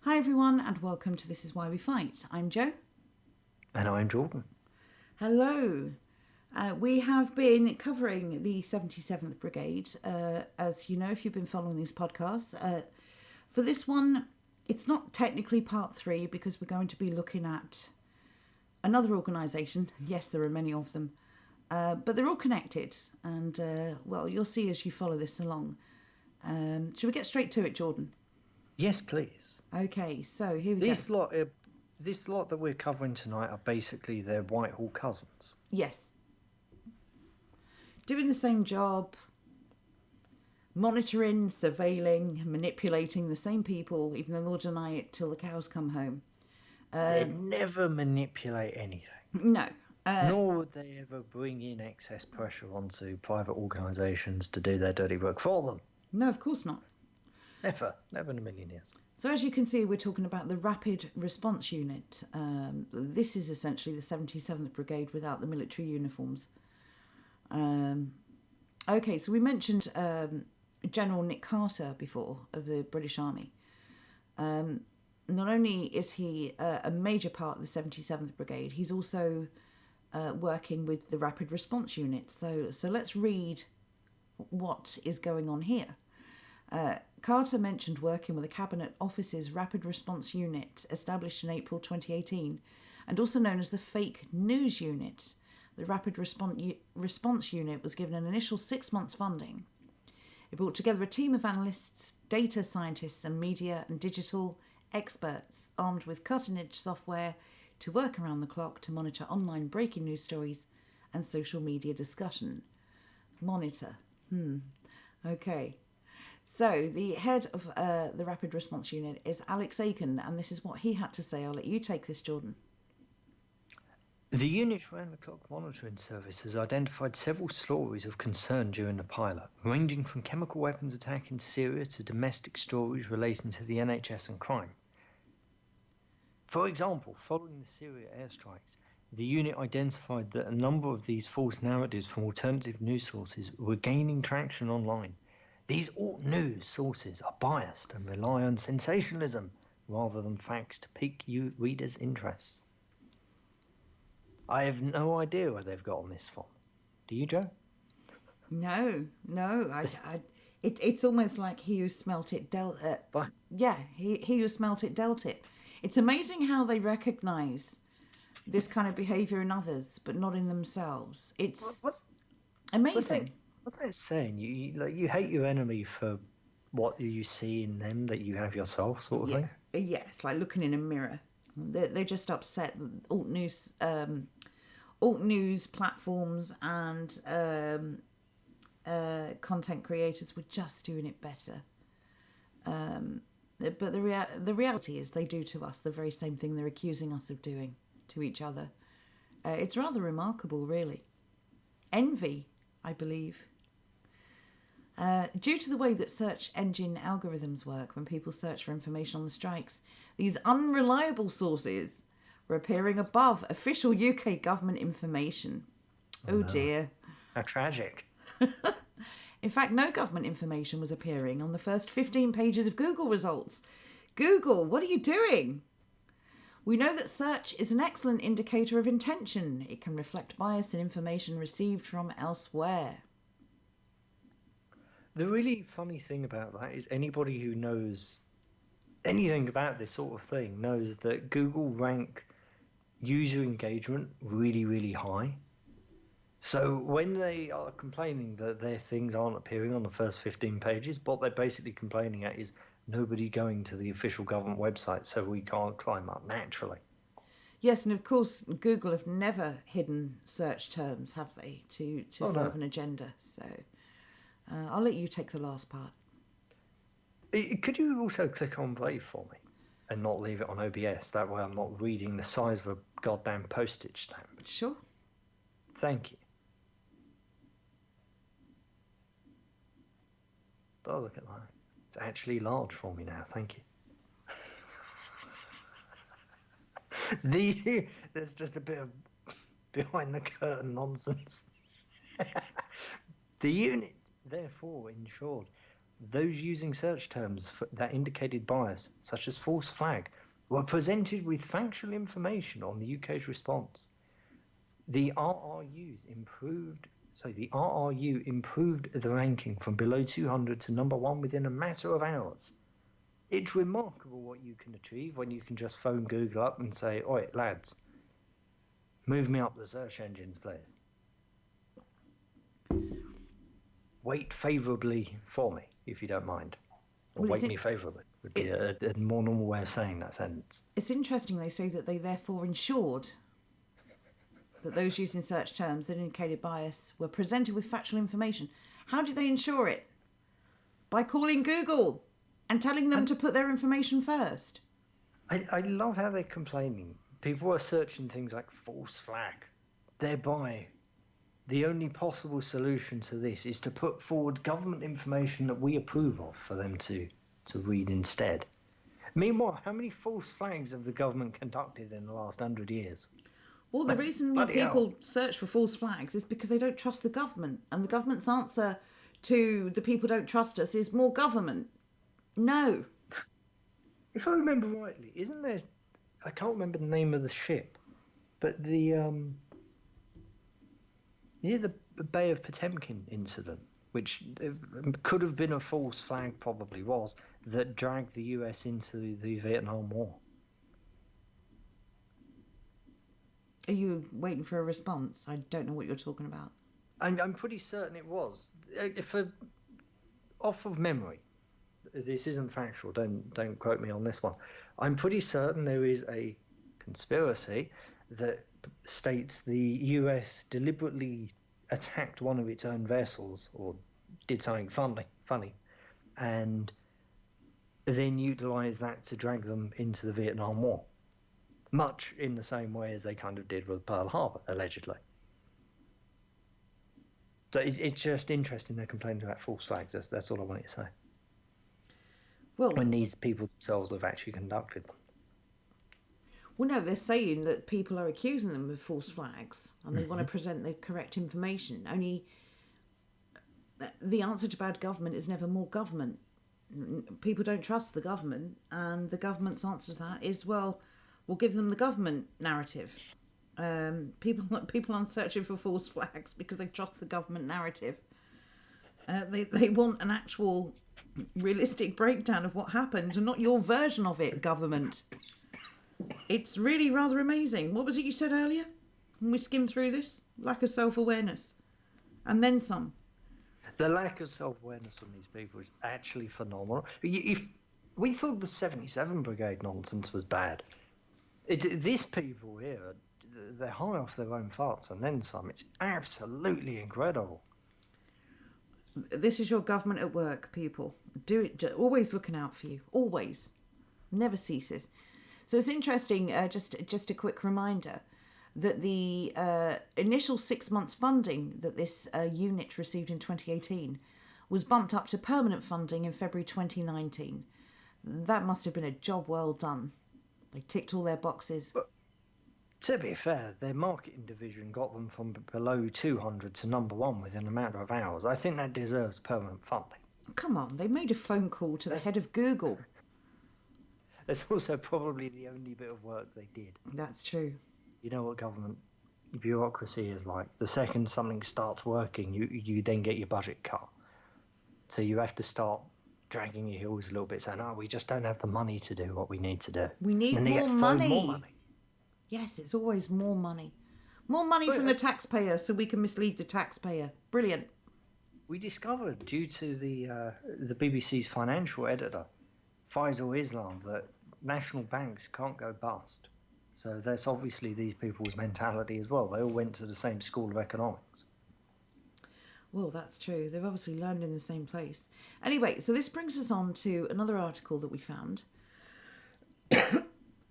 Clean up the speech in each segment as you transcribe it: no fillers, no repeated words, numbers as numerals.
Hi everyone and welcome to This Is Why We Fight. I'm Jo. And I'm Jordan. Hello. We have been covering the 77th Brigade, as you know if you've been following these podcasts. For this one, it's not technically part 3 because we're going to be looking at another organisation. Yes, there are many of them, but they're all connected and, well, you'll see as you follow this along. Should we get straight to it, Jordan? Yes, please. Okay, so here we This go. lot that we're covering tonight are basically their Whitehall cousins. Yes. Doing the same job, monitoring, surveilling, manipulating the same people, even though they'll deny it till the cows come home. They never manipulate anything. No. Nor would they ever bring in excess pressure onto private organisations to do their dirty work for them. No, of course not. Never in a million years. So as you can see, we're talking about the Rapid Response Unit. This is essentially the 77th Brigade without the military uniforms. Okay, so we mentioned General Nick Carter before of the British Army. Not only is he a major part of the 77th Brigade, he's also working with the Rapid Response Unit. So let's read what is going on here. Carter mentioned working with the Cabinet Office's Rapid Response Unit, established in April 2018, and also known as the Fake News Unit. The Rapid Response Unit was given an initial 6 months funding. It brought together a team of analysts, data scientists, and media and digital experts armed with cutting-edge software to work around the clock to monitor online breaking news stories and social media discussion. Monitor. Okay. So the head of the Rapid Response Unit is Alex Aiken, and this is what he had to say. I'll let you take this, Jordan. The unit's round-the-clock monitoring service has identified several stories of concern during the pilot, ranging from chemical weapons attack in Syria to domestic stories relating to the NHS and crime. For example, following the Syria airstrikes, the unit identified that a number of these false narratives from alternative news sources were gaining traction online. These alt-news sources are biased and rely on sensationalism rather than facts to pique you readers' interests. I have no idea where they've gotten this from. Do you, Jo? No. It's almost like he who smelt it dealt it. Yeah, he who smelt it dealt it. It's amazing how they recognise this kind of behaviour in others, but not in themselves. It's amazing. What's that saying? You hate your enemy for what you see in them that you have yourself, sort of thing. Yeah, it's like looking in a mirror. They're just upset that alt news platforms and content creators were just doing it better. But the reality is they do to us the very same thing they're accusing us of doing to each other. It's rather remarkable, really. Envy, I believe. Due to the way that search engine algorithms work when people search for information on the strikes, these unreliable sources were appearing above official UK government information. Oh dear. How tragic. In fact, no government information was appearing on the first 15 pages of Google results. Google, what are you doing? We know that search is an excellent indicator of intention. It can reflect bias in information received from elsewhere. The really funny thing about that is anybody who knows anything about this sort of thing knows that Google rank user engagement really, really high. So when they are complaining that their things aren't appearing on the first 15 pages, what they're basically complaining at is nobody going to the official government website, so we can't climb up naturally. Yes, and of course Google have never hidden search terms, have they, to serve an agenda. So I'll let you take the last part. Could you also click on Brave for me and not leave it on OBS? That way I'm not reading the size of a goddamn postage stamp. Sure. Thank you. Oh, look at that. It's actually large for me now. Thank you. There's just a bit of behind the curtain nonsense. The unit, therefore, ensured those using search terms that indicated bias, such as false flag, were presented with factual information on the UK's response. The RRU improved the ranking from below 200 to number 1 within a matter of hours. It's remarkable what you can achieve when you can just phone Google up and say, "Oi, lads, move me up the search engines, please. Wait favourably for me, if you don't mind." Or wait me favourably would be a more normal way of saying that sentence. It's interesting they say that they therefore ensured that those using search terms that indicated bias were presented with factual information. How do they ensure it? By calling Google and telling them to put their information first. I love how they're complaining. People are searching things like false flag. Thereby, the only possible solution to this is to put forward government information that we approve of for them to read instead. Meanwhile, how many false flags have the government conducted in the last 100 years? Well, the reason why people search for false flags is because they don't trust the government. And the government's answer to the people don't trust us is more government. No. If I remember rightly, isn't there... I can't remember the name of the ship, but the Bay of Potemkin incident, which could have been a false flag, probably was, that dragged the US into the Vietnam War. Are you waiting for a response? I don't know what you're talking about. I'm pretty certain it was. Off of memory, this isn't factual, don't quote me on this one. I'm pretty certain there is a conspiracy that states the US deliberately attacked one of its own vessels or did something funny and then utilised that to drag them into the Vietnam War. Much in the same way as they kind of did with Pearl Harbor, allegedly. So it's just interesting they're complaining about false flags. That's all I wanted to say. Well, when these people themselves have actually conducted them. Well, no, they're saying that people are accusing them of false flags and they want to present the correct information. Only the answer to bad government is never more government. People don't trust the government, and the government's answer to that is, well, we'll give them the government narrative. People aren't searching for false flags because they trust the government narrative. They want an actual realistic breakdown of what happened and not your version of it, government. It's really rather amazing. What was it you said earlier when we skimmed through this? Lack of self-awareness. And then some. The lack of self-awareness from these people is actually phenomenal. If we thought the 77 Brigade nonsense was bad, these people here, they're high off their own farts and then some. It's absolutely incredible. This is your government at work, people. Do it. Always looking out for you. Always. Never ceases. So it's interesting, just a quick reminder, that the initial 6 months funding that this unit received in 2018 was bumped up to permanent funding in February 2019. That must have been a job well done. They ticked all their boxes. But to be fair, their marketing division got them from below 200 to number 1 within a matter of hours. I think that deserves permanent funding. Come on, they made a phone call to the head of Google. That's also probably the only bit of work they did. That's true. You know what government bureaucracy is like. The second something starts working, you then get your budget cut. So you have to start dragging your heels a little bit, saying, we just don't have the money to do what we need to do. We need more money. Yes, it's always more money. More money from the taxpayer so we can mislead the taxpayer. Brilliant. We discovered, due to the BBC's financial editor, Faisal Islam, that national banks can't go bust. So that's obviously these people's mentality as well. They all went to the same school of economics. Well, that's true. They've obviously learned in the same place. Anyway, so this brings us on to another article that we found.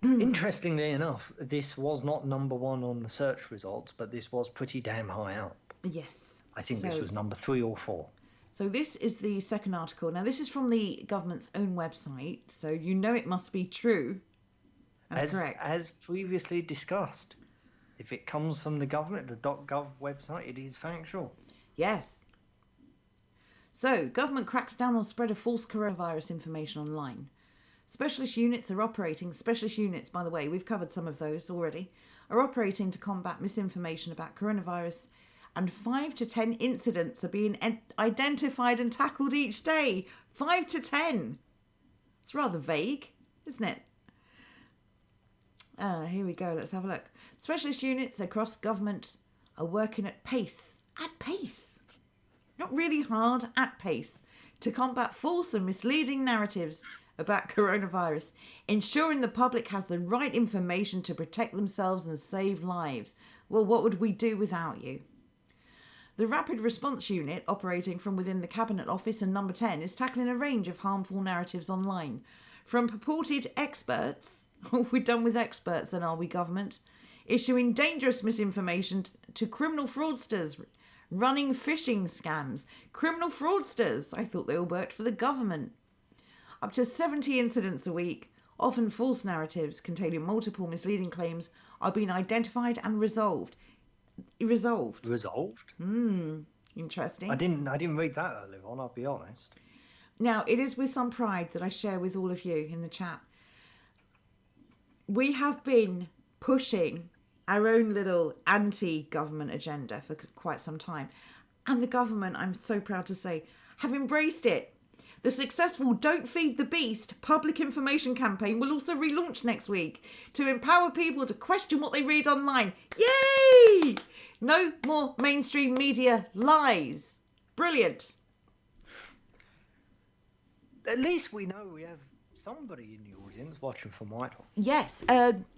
Interestingly enough, this was not number 1 on the search results, but this was pretty damn high up. Yes. I think this was number 3 or 4. So this is the second article. Now, this is from the government's own website, so you know it must be true and correct. As previously discussed, if it comes from the government, the .gov website, it is factual. Yes. So, government cracks down on spread of false coronavirus information online. Specialist units, by the way, we've covered some of those already, are operating to combat misinformation about coronavirus, and 5 to 10 incidents are being identified and tackled each day. 5 to 10. It's rather vague, isn't it? Here we go, let's have a look. Specialist units across government are working at pace. At pace. Not really hard, at pace. To combat false and misleading narratives about coronavirus, ensuring the public has the right information to protect themselves and save lives. Well, what would we do without you? The Rapid Response Unit, operating from within the Cabinet Office and Number 10, is tackling a range of harmful narratives online. From purported experts, we're done with experts then, are we, government? Issuing dangerous misinformation to criminal fraudsters, running phishing scams. Criminal fraudsters, I thought they all worked for the government. Up to 70 incidents a week, often false narratives containing multiple misleading claims, are being identified and resolved. Resolved? Interesting. I didn't read that earlier on, I'll be honest. Now, it is with some pride that I share with all of you in the chat. We have been pushing our own little anti-government agenda for quite some time. And the government, I'm so proud to say, have embraced it. The successful Don't Feed the Beast public information campaign will also relaunch next week to empower people to question what they read online. Yay! No more mainstream media lies. Brilliant. At least we know we have somebody in the audience watching from Whitehall. Yes.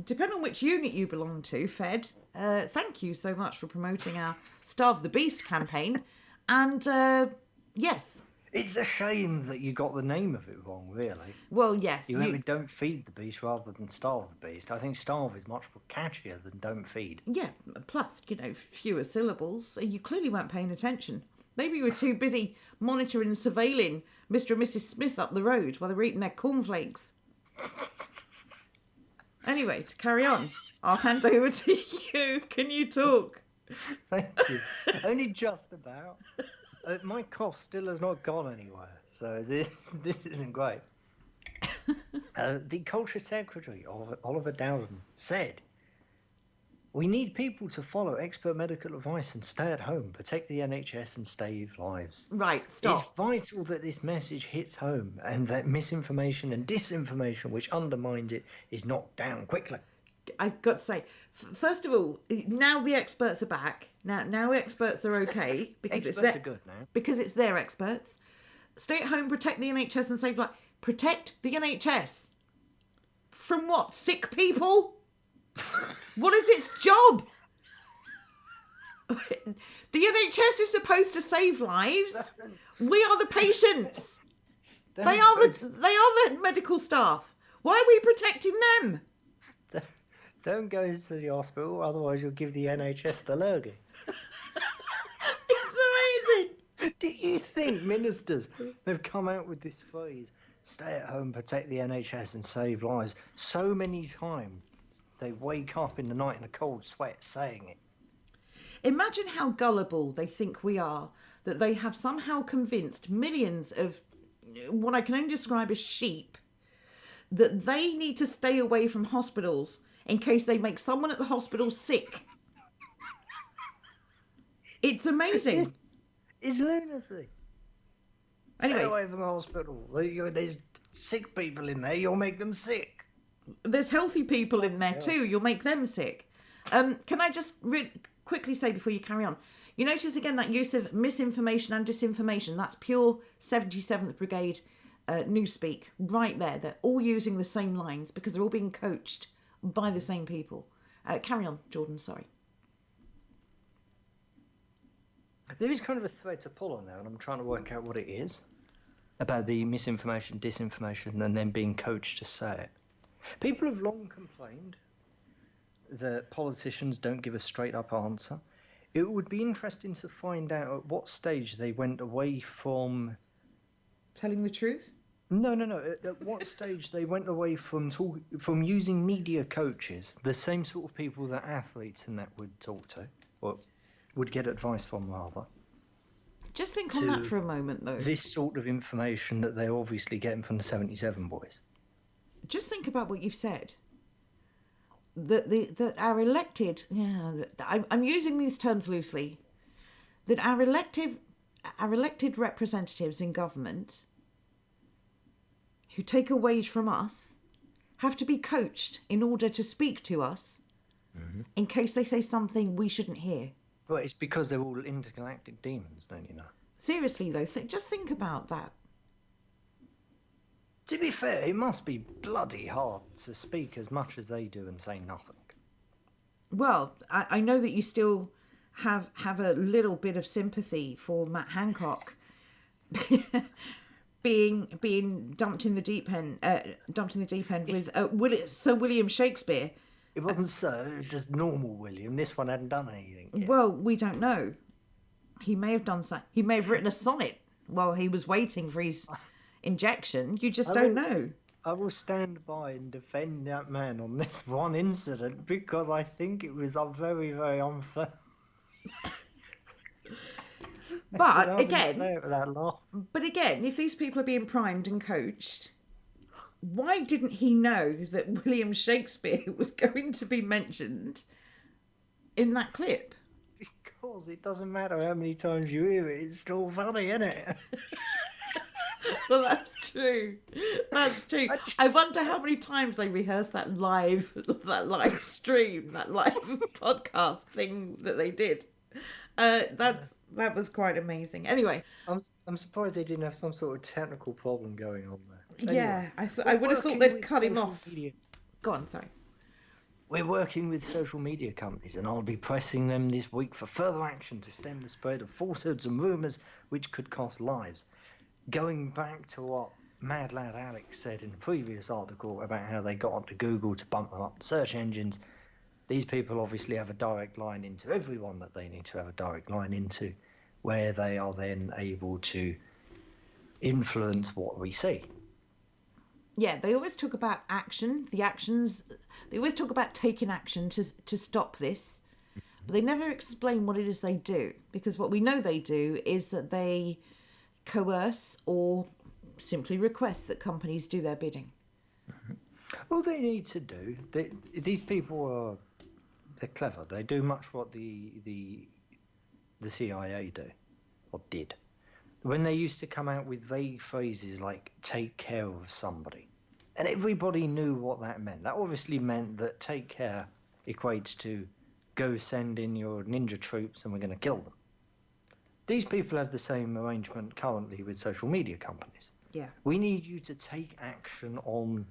Depending on which unit you belong to, Fed, thank you so much for promoting our Starve the Beast campaign. And, yes. It's a shame that you got the name of it wrong, really. Well, yes. You Don't Feed the Beast rather than Starve the Beast. I think Starve is much more catchier than Don't Feed. Yeah, plus, fewer syllables. You clearly weren't paying attention. Maybe you were too busy monitoring and surveilling Mr. and Mrs. Smith up the road while they were eating their cornflakes. Anyway, to carry on, I'll hand over to you. Can you talk? Thank you. Only just about. My cough still has not gone anywhere, so this isn't great. The Culture Secretary, Oliver Dowden, said, "We need people to follow expert medical advice and stay at home, protect the NHS and save lives." Right, stop. It's vital that this message hits home and that misinformation and disinformation which undermines it is knocked down quickly. I've got to say, first of all, now the experts are back. Now experts are okay because Experts are good now. Because it's their experts. Stay at home, protect the NHS and save lives. Protect the NHS from what? Sick people? What is its job? The NHS is supposed to save lives. We are the patients. They are the medical staff. Why are we protecting them? Don't go to the hospital, otherwise you'll give the NHS the lurgy. It's amazing. Do you think ministers have come out with this phrase, stay at home, protect the NHS and save lives, so many times they wake up in the night in a cold sweat saying it? Imagine how gullible they think we are, that they have somehow convinced millions of what I can only describe as sheep that they need to stay away from hospitals in case they make someone at the hospital sick. It's amazing. It's lunacy. Anyway, Stay away from the hospital. There's sick people in there, you'll make them sick. There's healthy people in there too, you'll make them sick. Can I just quickly say before you carry on, you notice again that use of misinformation and disinformation, that's pure 77th Brigade newspeak right there. They're all using the same lines because they're all being coached by the same people. Carry on, Jordan, sorry. There is kind of a thread to pull on there, and I'm trying to work out what it is about the misinformation, disinformation, and then being coached to say it. People have long complained that politicians don't give a straight-up answer. It would be interesting to find out at what stage they went away from... Telling the truth? No. At what stage they went away from using media coaches, the same sort of people that athletes and that would talk to, or would get advice from, rather, Just think on that for a moment, though. This sort of information that they're obviously getting from the 77 boys. Just think about what you've said. That our elected, I'm using these terms loosely, that our elected representatives in government who take a wage from us have to be coached in order to speak to us in case they say something we shouldn't hear. Well, it's because they're all intergalactic demons, don't you know? Seriously, though, just think about that. To be fair, it must be bloody hard to speak as much as they do and say nothing. Well, I know that you still have a little bit of sympathy for Matt Hancock being dumped in the deep end with Sir William Shakespeare. It wasn't Sir, it was just normal William. This one hadn't done anything yet. Well, we don't know. He may have done something. He may have written a sonnet while he was waiting for his injection. You just don't know. I will stand by and defend that man on this one incident because I think it was very, very unfair. But again, if these people are being primed and coached, why didn't he know that William Shakespeare was going to be mentioned in that clip? Because it doesn't matter how many times you hear it, it's still funny, isn't it? Well, that's true. That's true. I wonder how many times they rehearsed that live stream, that live podcast thing that they did. That was quite amazing. Anyway, I'm surprised they didn't have some sort of technical problem going on there. Yeah, anyway, I would have thought they'd cut him off. Media. Go on, sorry. We're working with social media companies, and I'll be pressing them this week for further action to stem the spread of falsehoods and rumours which could cost lives. Going back to what Mad Lad Alex said in a previous article about how they got onto Google to bump them up the search engines, these people obviously have a direct line into everyone that they need to have a direct line into, where they are then able to influence what we see. Yeah, they always talk about action, they always talk about taking action to stop this, but they never explain what it is they do, because what we know they do is that they coerce or simply request that companies do their bidding. All they need to do, these people they're clever. They do much what the CIA do, or did. When they used to come out with vague phrases like take care of somebody, and everybody knew what that meant. That obviously meant that take care equates to go send in your ninja troops and we're going to kill them. These people have the same arrangement currently with social media companies. Yeah. We need you to take action on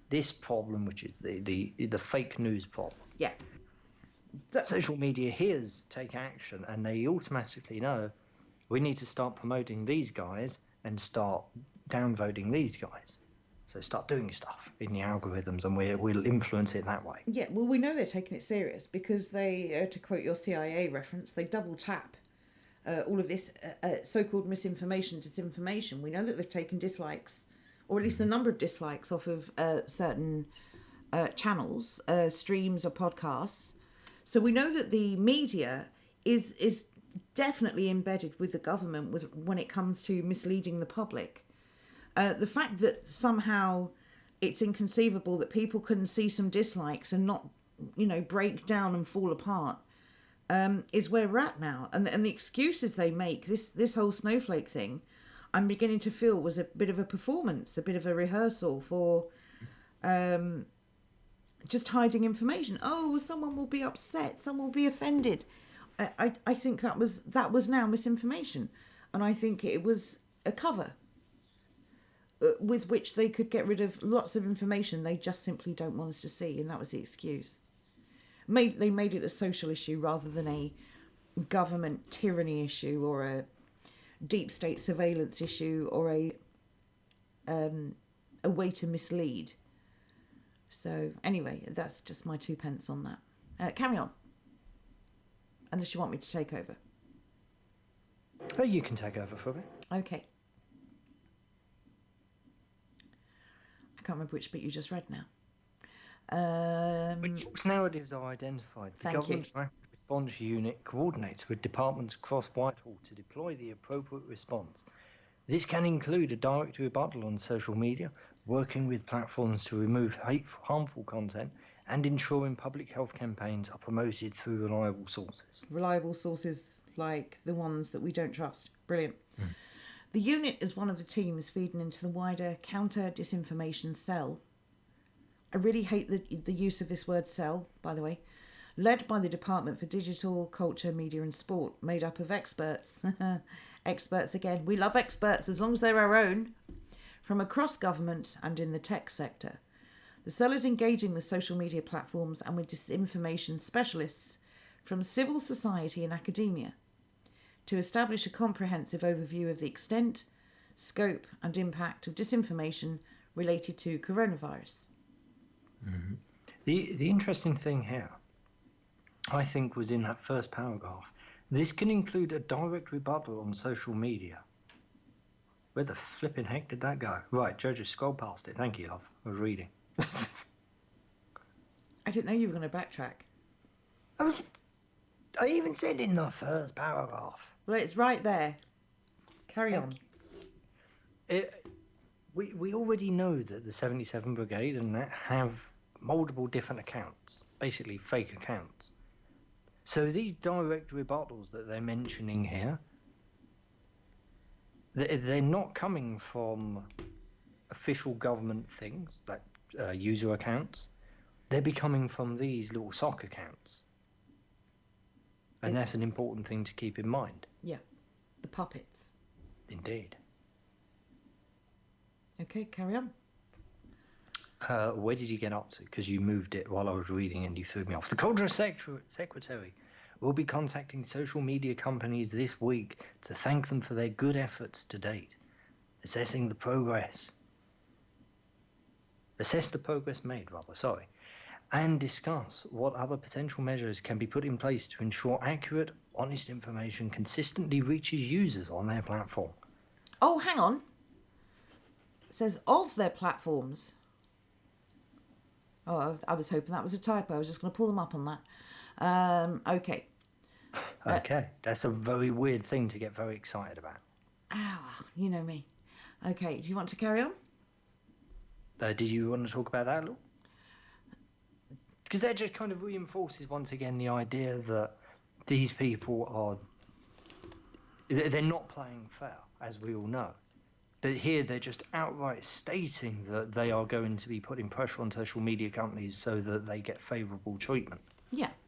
this problem, which is the fake news problem. Yeah. Social media hears take action and they automatically know we need to start promoting these guys and start downvoting these guys. So start doing stuff in the algorithms and we'll influence it that way. Yeah, well, we know they're taking it serious because they, to quote your CIA reference, they double tap all of this so-called misinformation, disinformation. We know that they've taken dislikes, or at least a number of dislikes off of certain channels, streams or podcasts. So we know that the media is definitely embedded with the government when it comes to misleading the public. The fact that somehow it's inconceivable that people can see some dislikes and not, break down and fall apart is where we're at now. And the excuses they make, this whole snowflake thing, I'm beginning to feel was a bit of a performance, a bit of a rehearsal for just hiding information. Oh, someone will be upset, someone will be offended. I think that was now misinformation. And I think it was a cover with which they could get rid of lots of information they just simply don't want us to see, and that was the excuse. They made it a social issue rather than a government tyranny issue or a deep state surveillance issue or a way to mislead. So anyway, that's just my 2 pence on that. Carry on, unless you want me to take over. Oh, you can take over for me. Okay. I can't remember which bit you just read now. Which narratives are identified? The Thank you. government's rapid response unit coordinates with departments across Whitehall to deploy the appropriate response. This can include a direct rebuttal on social media, working with platforms to remove harmful content, and ensuring public health campaigns are promoted through reliable sources. Reliable sources like the ones that we don't trust. Brilliant. The unit is one of the teams feeding into the wider counter-disinformation cell. I really hate the use of this word cell, by the way. Led by the Department for Digital, Culture, Media and Sport, made up of experts. Experts again. We love experts as long as they're our own. From across government and in the tech sector. The cell is engaging with social media platforms and with disinformation specialists from civil society and academia to establish a comprehensive overview of the extent, scope and impact of disinformation related to coronavirus. Mm-hmm. The interesting thing here, I think, was in that first paragraph. This can include a direct rebuttal on social media. Where the flipping heck did that go? Right, Joe just scrolled past it. Thank you, love. I was reading. I didn't know you were going to backtrack. I even said in the first paragraph. Well, it's right there. Carry on. We already know that the 77 Brigade and that have multiple different accounts, basically fake accounts. So these direct rebuttals that they're mentioning here, they're not coming from official government things like user accounts. They're be coming from these little sock accounts. And that's an important thing to keep in mind. Yeah, the puppets. Indeed. Okay, carry on. Where did you get up to? Because you moved it while I was reading and you threw me off. The Culture Secretary will be contacting social media companies this week to thank them for their good efforts to date, assess the progress made, and discuss what other potential measures can be put in place to ensure accurate, honest information consistently reaches users on their platform. Oh, hang on. It says of their platforms. Oh, I was hoping that was a typo. I was just going to pull them up on that. Okay. Okay, that's a very weird thing to get very excited about. You know me. Okay, do you want to carry on? Did you want to talk about that a little? Because that just kind of reinforces once again the idea that these people they're not playing fair, as we all know. But here they're just outright stating that they are going to be putting pressure on social media companies so that they get favourable treatment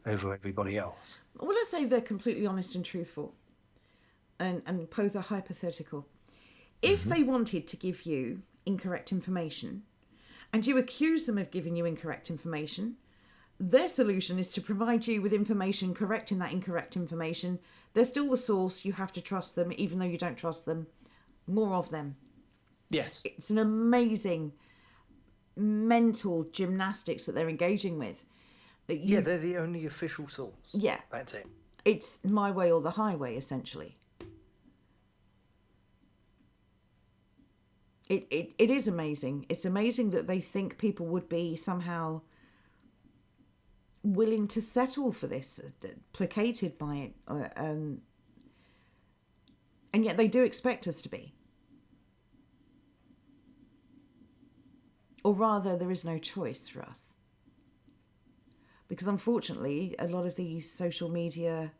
over everybody else. Well, let's say they're completely honest and truthful and pose a hypothetical. If they wanted to give you incorrect information and you accuse them of giving you incorrect information, their solution is to provide you with information correcting that incorrect information. They're still the source. You have to trust them, even though you don't trust them. More of them. Yes. It's an amazing mental gymnastics that they're engaging with. They're the only official source. Yeah. That's it. It's my way or the highway, essentially. It is amazing. It's amazing that they think people would be somehow willing to settle for this, placated by it, and yet they do expect us to be. Or rather, there is no choice for us. Because unfortunately, a lot of these social media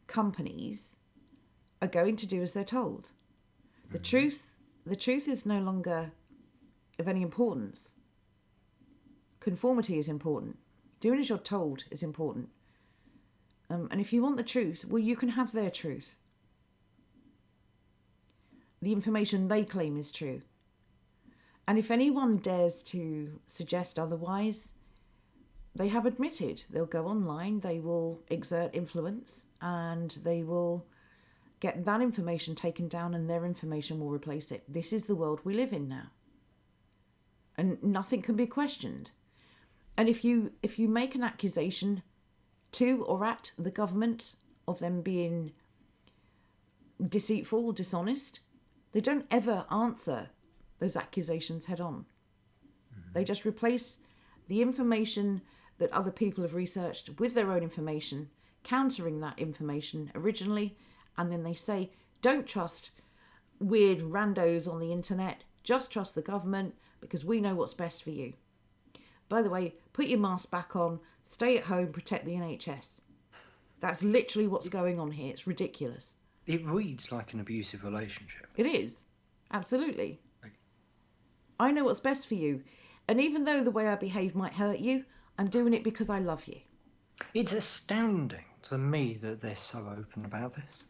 companies are going to do as they're told. The truth is no longer of any importance. Conformity is important. Doing as you're told is important. And if you want the truth, well, you can have their truth. The information they claim is true. And if anyone dares to suggest otherwise, they have admitted they'll go online, they will exert influence, and they will get that information taken down and their information will replace it. This is the world we live in now. And nothing can be questioned. And if you make an accusation to or at the government of them being deceitful or dishonest, they don't ever answer those accusations head on. They just replace the information that other people have researched with their own information, countering that information originally, and then they say, don't trust weird randos on the internet, just trust the government because we know what's best for you. By the way, put your mask back on, stay at home, protect the NHS. That's literally what's going on here. It's ridiculous. It reads like an abusive relationship. It is. Absolutely. I know what's best for you. And even though the way I behave might hurt you, I'm doing it because I love you. It's astounding to me that they're so open about this.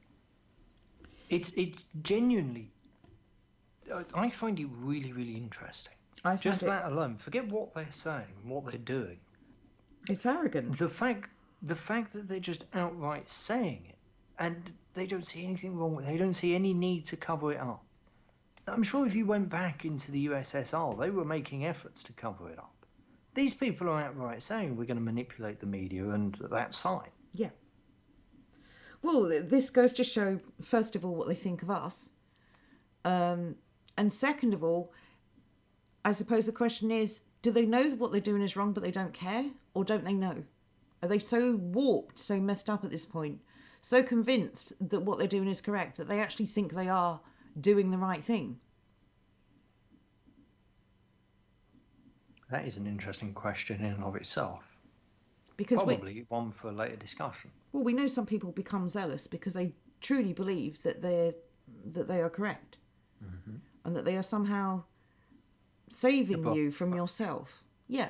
It's genuinely... I find it really, really interesting. Just that alone. Forget what they're saying, what they're doing. It's arrogance. The fact that they're just outright saying it, and they don't see anything wrong with it, they don't see any need to cover it up. I'm sure if you went back into the USSR, they were making efforts to cover it up. These people are outright saying we're going to manipulate the media, and that's fine. Yeah. Well, this goes to show, first of all, what they think of us. And second of all, I suppose the question is, do they know that what they're doing is wrong, but they don't care? Or don't they know? Are they so warped, so messed up at this point, so convinced that what they're doing is correct, that they actually think they are doing the right thing? That is an interesting question in and of itself. Because probably one for a later discussion. Well, we know some people become zealous because they truly believe that they are correct, and that they are somehow saving you from yourself. Yeah.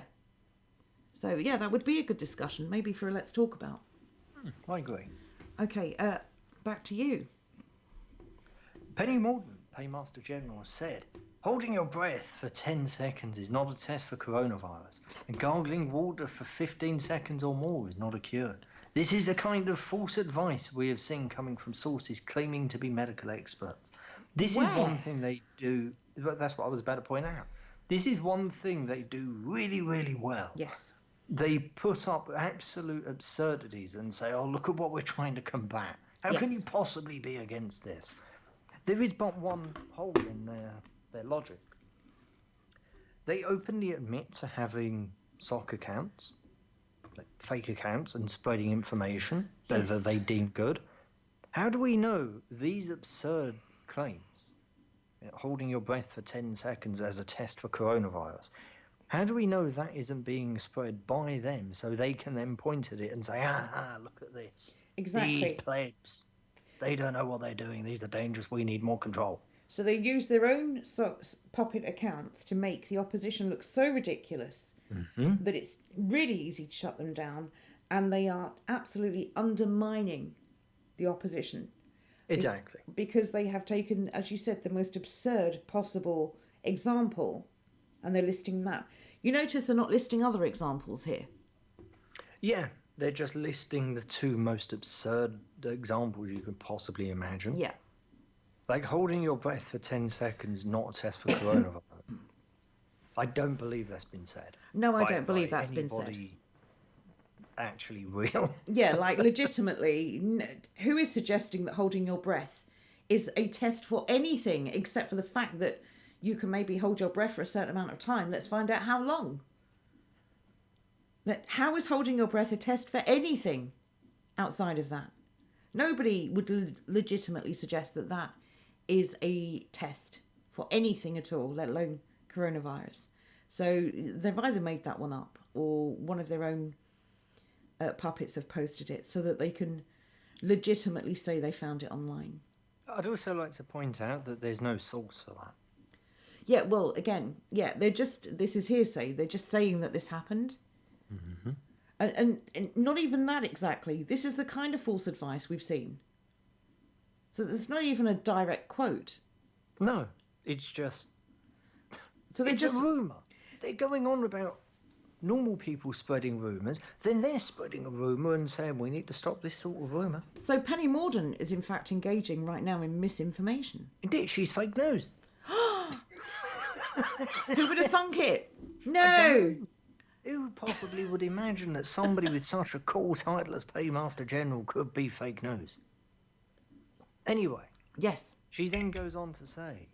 So yeah, that would be a good discussion, maybe for a Let's Talk About. I agree. Okay, back to you. Penny Morton, Paymaster General, said, "Holding your breath for 10 seconds is not a test for coronavirus, and gargling water for 15 seconds or more is not a cure. This is the kind of false advice we have seen coming from sources claiming to be medical experts. This is one thing they do, that's what I was about to point out. This is one thing they do really, really well. Yes. They put up absolute absurdities and say, oh, look at what we're trying to combat. How can you possibly be against this? There is but one hole in their logic. They openly admit to having sock accounts, like fake accounts, and spreading information that they deem good. How do we know these absurd claims, holding your breath for 10 seconds as a test for coronavirus, how do we know that isn't being spread by them so they can then point at it and say, look at this. Exactly. These plebs, they don't know what they're doing. These are dangerous. We need more control. So they use their own puppet accounts to make the opposition look so ridiculous that it's really easy to shut them down, and they are absolutely undermining the opposition. Exactly. Because they have taken, as you said, the most absurd possible example, and they're listing that. You notice they're not listing other examples here. Yeah, they're just listing the two most absurd examples you could possibly imagine. Yeah. Like holding your breath for 10 seconds, not a test for coronavirus. I don't believe that's been said. No, I don't believe that's been said. Actually real. Yeah, like legitimately, who is suggesting that holding your breath is a test for anything except for the fact that you can maybe hold your breath for a certain amount of time? Let's find out how long. How is holding your breath a test for anything outside of that? Nobody would legitimately suggest that that is a test for anything at all, let alone coronavirus. So they've either made that one up or one of their own puppets have posted it so that they can legitimately say they found it online. I'd also like to point out that there's no source for that. Yeah, well, again, this is hearsay. They're just saying that this happened. Mm-hmm. And not even that exactly. This is the kind of false advice we've seen. So there's not even a direct quote. No, it's just... So it's a rumour. They're going on about normal people spreading rumours. Then they're spreading a rumour and saying we need to stop this sort of rumour. So Penny Mordaunt is in fact engaging right now in misinformation. Indeed, she's fake news. Who would have thunk it? No! Who possibly would imagine that somebody with such a cool title as Paymaster General could be fake news? Anyway. Yes. She then goes on to say,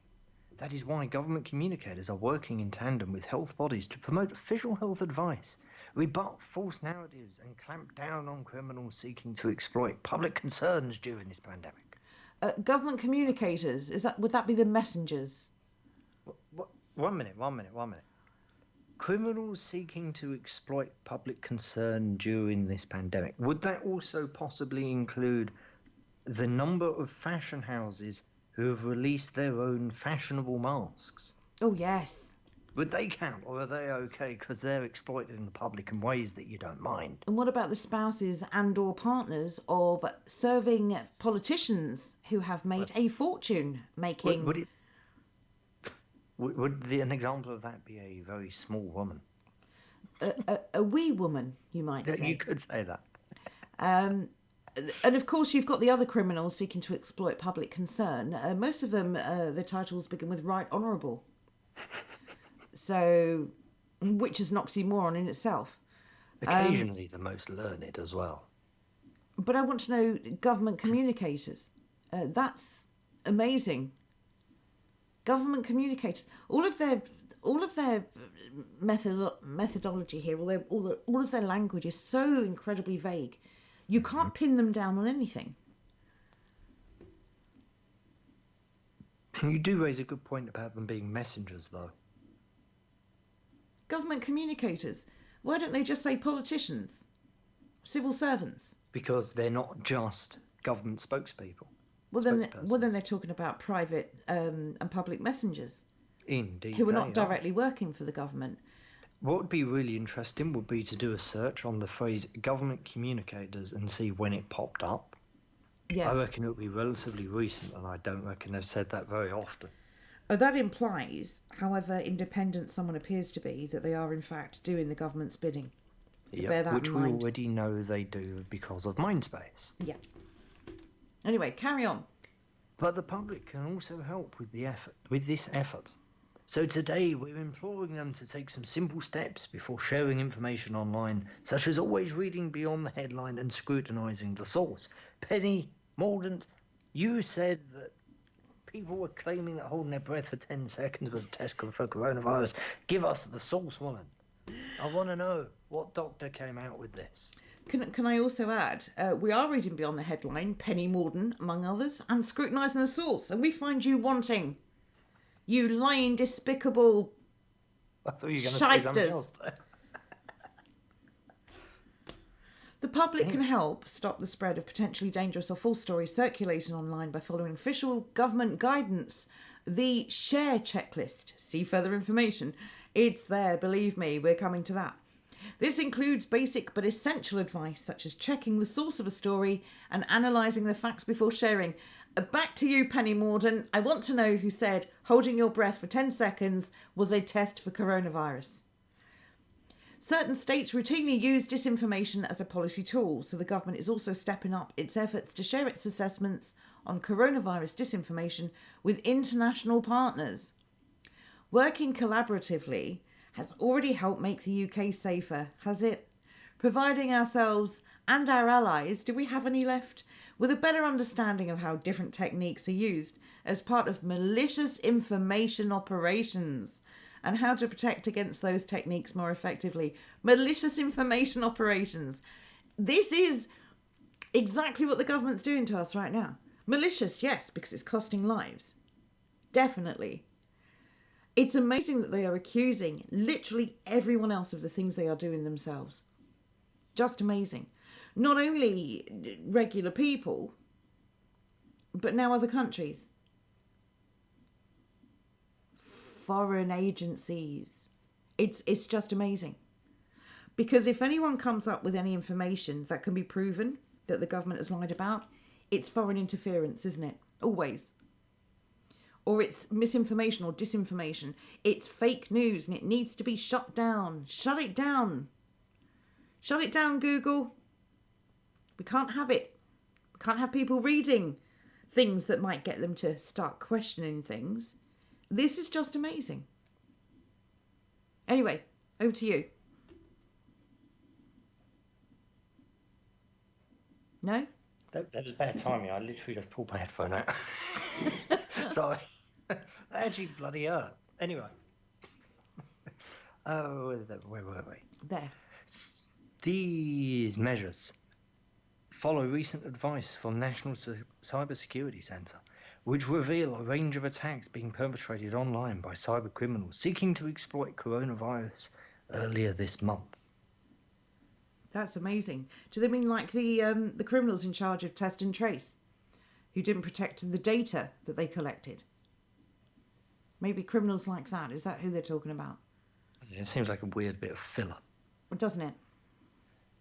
that is why government communicators are working in tandem with health bodies to promote official health advice, rebut false narratives, and clamp down on criminals seeking to exploit public concerns during this pandemic. Government communicators, would that be the messengers? One minute. Criminals seeking to exploit public concern during this pandemic. Would that also possibly include the number of fashion houses who have released their own fashionable masks? Oh, yes. Would they count, or are they okay because they're exploiting the public in ways that you don't mind? And what about the spouses and or partners of serving politicians who have made a fortune making... Would an example of that be a very small woman? A wee woman, you might say. You could say that. And of course, you've got the other criminals seeking to exploit public concern. Most of them, the titles begin with Right Honourable. So, which is an oxymoron in itself. Occasionally the most learned as well. But I want to know government communicators. That's amazing. Government communicators, all of their methodology here, all of their language is so incredibly vague. You can't pin them down on anything. You do raise a good point about them being messengers, though. Government communicators. Why don't they just say politicians, civil servants? Because they're not just government spokespeople. Well, then they're talking about private and public messengers. Indeed. Who are not directly working for the government. What would be really interesting would be to do a search on the phrase government communicators and see when it popped up. Yes. I reckon it would be relatively recent, and I don't reckon they've said that very often. That implies, however independent someone appears to be, that they are in fact doing the government's bidding. So bear that which in we mind. already know they do because of Mindspace. Yeah. Anyway, carry on. But the public can also help with this effort. So today we're imploring them to take some simple steps before sharing information online, such as always reading beyond the headline and scrutinising the source. Penny Mordaunt, you said that people were claiming that holding their breath for 10 seconds was a test for coronavirus. Give us the source, woman. I want to know what doctor came out with this. Can I also add, we are reading beyond the headline, Penny Mordaunt, among others, and scrutinising the source, and we find you wanting. You lying, despicable I thought you were going to say something shysters. else there. The public can help stop the spread of potentially dangerous or false stories circulating online by following official government guidance. The share checklist. See further information. It's there, believe me, we're coming to that. This includes basic but essential advice such as checking the source of a story and analysing the facts before sharing. Back to you, Penny Mordaunt. I want to know who said holding your breath for 10 seconds was a test for coronavirus. Certain states routinely use disinformation as a policy tool, so the government is also stepping up its efforts to share its assessments on coronavirus disinformation with international partners. Working collaboratively has already helped make the UK safer, has it? Providing ourselves and our allies, do we have any left, with a better understanding of how different techniques are used as part of malicious information operations and how to protect against those techniques more effectively. Malicious information operations. This is exactly what the government's doing to us right now. Malicious, yes, because it's costing lives. Definitely. It's amazing that they are accusing literally everyone else of the things they are doing themselves. Just amazing. Not only regular people, but now other countries. Foreign agencies. It's just amazing. Because if anyone comes up with any information that can be proven that the government has lied about, it's foreign interference, isn't it? Always. Or it's misinformation or disinformation. It's fake news and it needs to be shut down. Shut it down. Shut it down, Google. We can't have it. We can't have people reading things that might get them to start questioning things. This is just amazing. Anyway, over to you. No? That was bad timing. I literally just pulled my headphone out. Sorry. That actually bloody hurt. Anyway. Oh, where were we? There. These measures follow recent advice from National Cybersecurity Centre, which reveal a range of attacks being perpetrated online by cyber criminals seeking to exploit coronavirus earlier this month. That's amazing. Do they mean like the criminals in charge of test and trace, who didn't protect the data that they collected? Maybe criminals like that. Is that who they're talking about? It seems like a weird bit of filler. Well, doesn't it?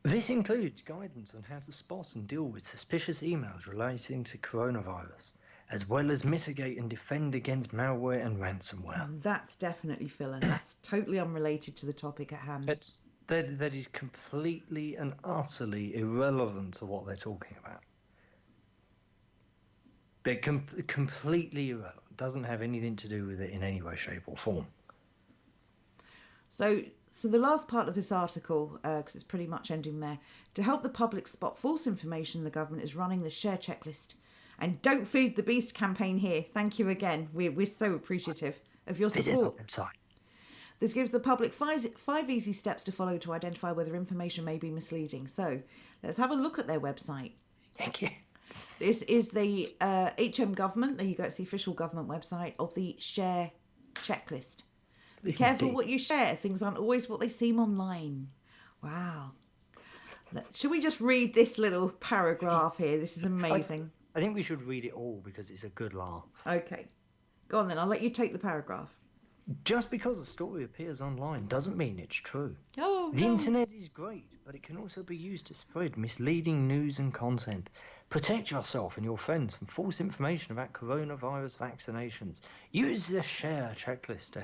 This includes guidance on how to spot and deal with suspicious emails relating to coronavirus, as well as mitigate and defend against malware and ransomware. That's definitely filler. That's totally unrelated to the topic at hand. That is completely and utterly irrelevant to what they're talking about. They're completely irrelevant. Doesn't have anything to do with it in any way, shape or form. So the last part of this article, because it's pretty much ending there, to help the public spot false information, the government is running the share checklist. And Don't Feed the Beast campaign here. Thank you again. We're so appreciative of your support. Visit the website. This gives the public five easy steps to follow to identify whether information may be misleading. So let's have a look at their website. Thank you. This is the HM government. There you go. It's the official government website of the share checklist. Be careful what you share. Things aren't always what they seem online. Wow. Should we just read this little paragraph here? This is amazing. I think we should read it all because it's a good laugh. Okay. Go on then. I'll let you take the paragraph. Just because a story appears online doesn't mean it's true. Oh, The internet is great, but it can also be used to spread misleading news and content. Protect yourself and your friends from false information about coronavirus vaccinations. Use the share checklist to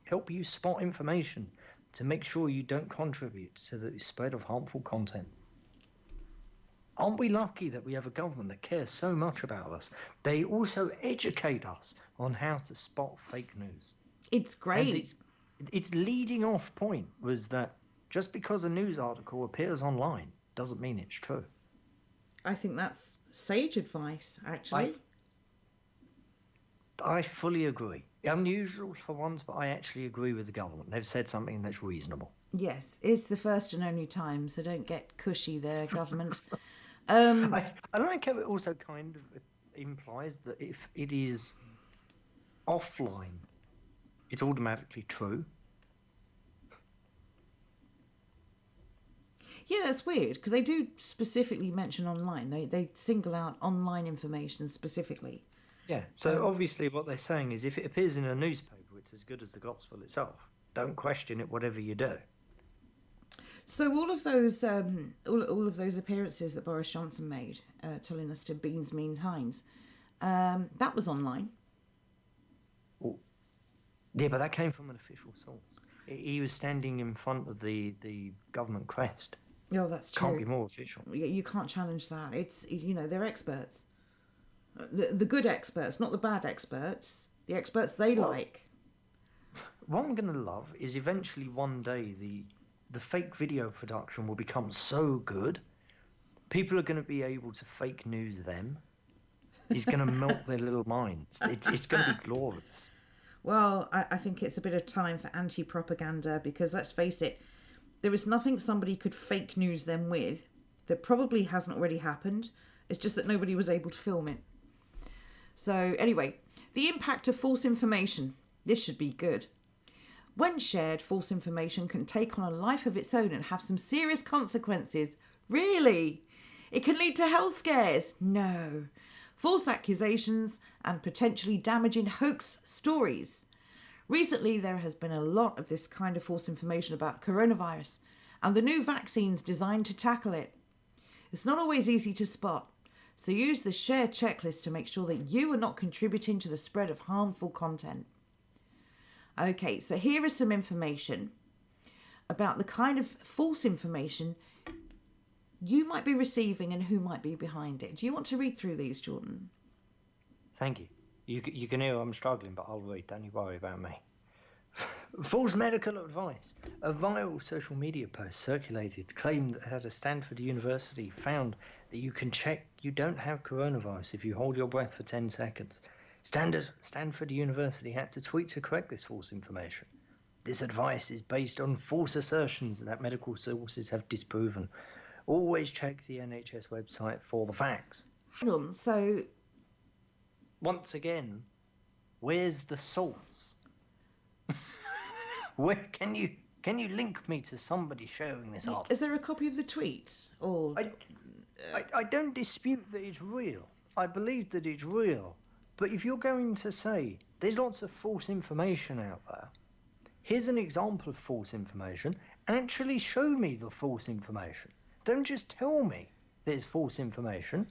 help you spot information to make sure you don't contribute to the spread of harmful content. Aren't we lucky that we have a government that cares so much about us? They also educate us on how to spot fake news. It's great. Its leading off point was that just because a news article appears online doesn't mean it's true. I think that's sage advice, actually. I fully agree. Unusual for once, but I actually agree with the government. They've said something that's reasonable. Yes, it's the first and only time, so don't get cushy there, government. I like how it also kind of implies that if it is offline, it's automatically true. Yeah, that's weird, because they do specifically mention online. They single out online information specifically. Yeah, so obviously what they're saying is if it appears in a newspaper, it's as good as the gospel itself. Don't question it, whatever you do. So all of those all of those appearances that Boris Johnson made, telling us to beans means Heinz, that was online. Oh. Yeah, but that came from an official source. He was standing in front of the government crest. Oh, that's true. Can't be more official. You can't challenge that. It's, they're experts. The good experts, not the bad experts. The experts they like. What I'm going to love is eventually one day the fake video production will become so good, people are going to be able to fake news them. It's going to melt their little minds. It's going to be glorious. Well, I think it's a bit of time for anti-propaganda because, let's face it, there is nothing somebody could fake news them with that probably hasn't already happened. It's just that nobody was able to film it. So anyway, the impact of false information. This should be good. When shared, false information can take on a life of its own and have some serious consequences. Really? It can lead to health scares? No. False accusations and potentially damaging hoax stories. Recently, there has been a lot of this kind of false information about coronavirus and the new vaccines designed to tackle it. It's not always easy to spot, so use the share checklist to make sure that you are not contributing to the spread of harmful content. Okay, so here is some information about the kind of false information you might be receiving and who might be behind it. Do you want to read through these, Jordan? Thank you. You can hear I'm struggling, but I'll read. Don't you worry about me. False medical advice. A viral social media post circulated claimed that at a Stanford University found that you can check you don't have coronavirus if you hold your breath for 10 seconds. Stanford University had to tweet to correct this false information. This advice is based on false assertions that medical sources have disproven. Always check the NHS website for the facts. Hang on, so... Once again, where's the source? Where can you link me to somebody sharing this article? Is there a copy of the tweet? Or I don't dispute that it's real. I believe that it's real. But if you're going to say there's lots of false information out there, here's an example of false information. Actually show me the false information. Don't just tell me there's false information.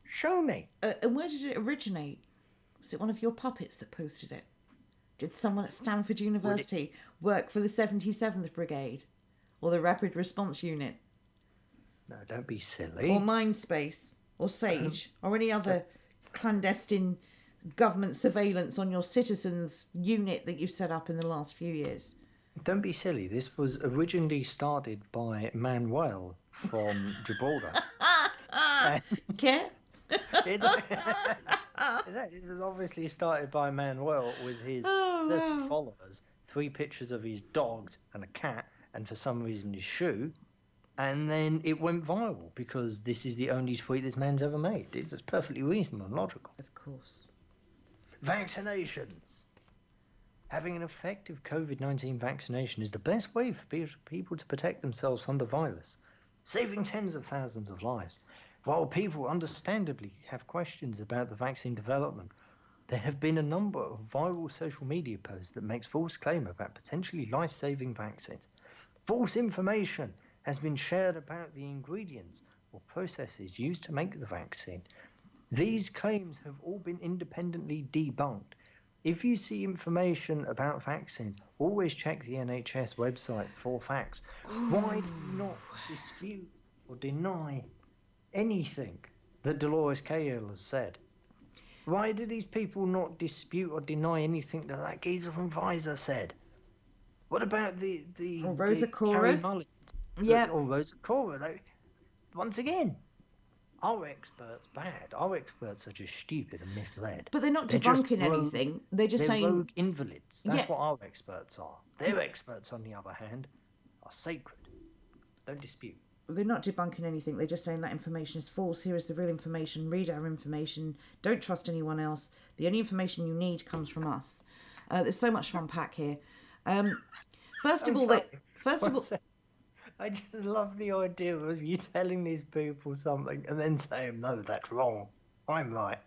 Show me. And where did it originate? Was it one of your puppets that posted it? Did someone at Stanford University work for the 77th Brigade? Or the Rapid Response Unit? No, don't be silly. Or Mindspace? Or Sage? Or any other clandestine government surveillance on your citizens unit that you've set up in the last few years? Don't be silly. This was originally started by Manuel from Gibraltar. Care? It was obviously started by Manuel with his 30 followers, 3 pictures of his dogs and a cat, and for some reason his shoe. And then it went viral because this is the only tweet this man's ever made. It's perfectly reasonable and logical. Of course. Vaccinations. Having an effective COVID-19 vaccination is the best way for people to protect themselves from the virus, saving tens of thousands of lives. While people understandably have questions about the vaccine development, there have been a number of viral social media posts that makes false claim about potentially life-saving vaccines. False information has been shared about the ingredients or processes used to make the vaccine. These claims have all been independently debunked. If you see information about vaccines, always check the NHS website for facts. Why do you not dispute or deny anything that Dolores Cahill has said? Why do these people not dispute or deny anything that geezer from Pfizer said? What about the Rosa Cora? Carrie Mullins? Yeah. Or Rosa Cora? Once again, our experts bad. Our experts are just stupid and misled. But they're not debunking anything. They're just saying... rogue invalids. That's what our experts are. Their experts, on the other hand, are sacred. Don't dispute. They're not debunking anything. They're just saying that information is false. Here is the real information. Read our information. Don't trust anyone else. The only information you need comes from us. There's so much to unpack here. First of all, I just love the idea of you telling these people something and then saying, no, that's wrong. I'm right.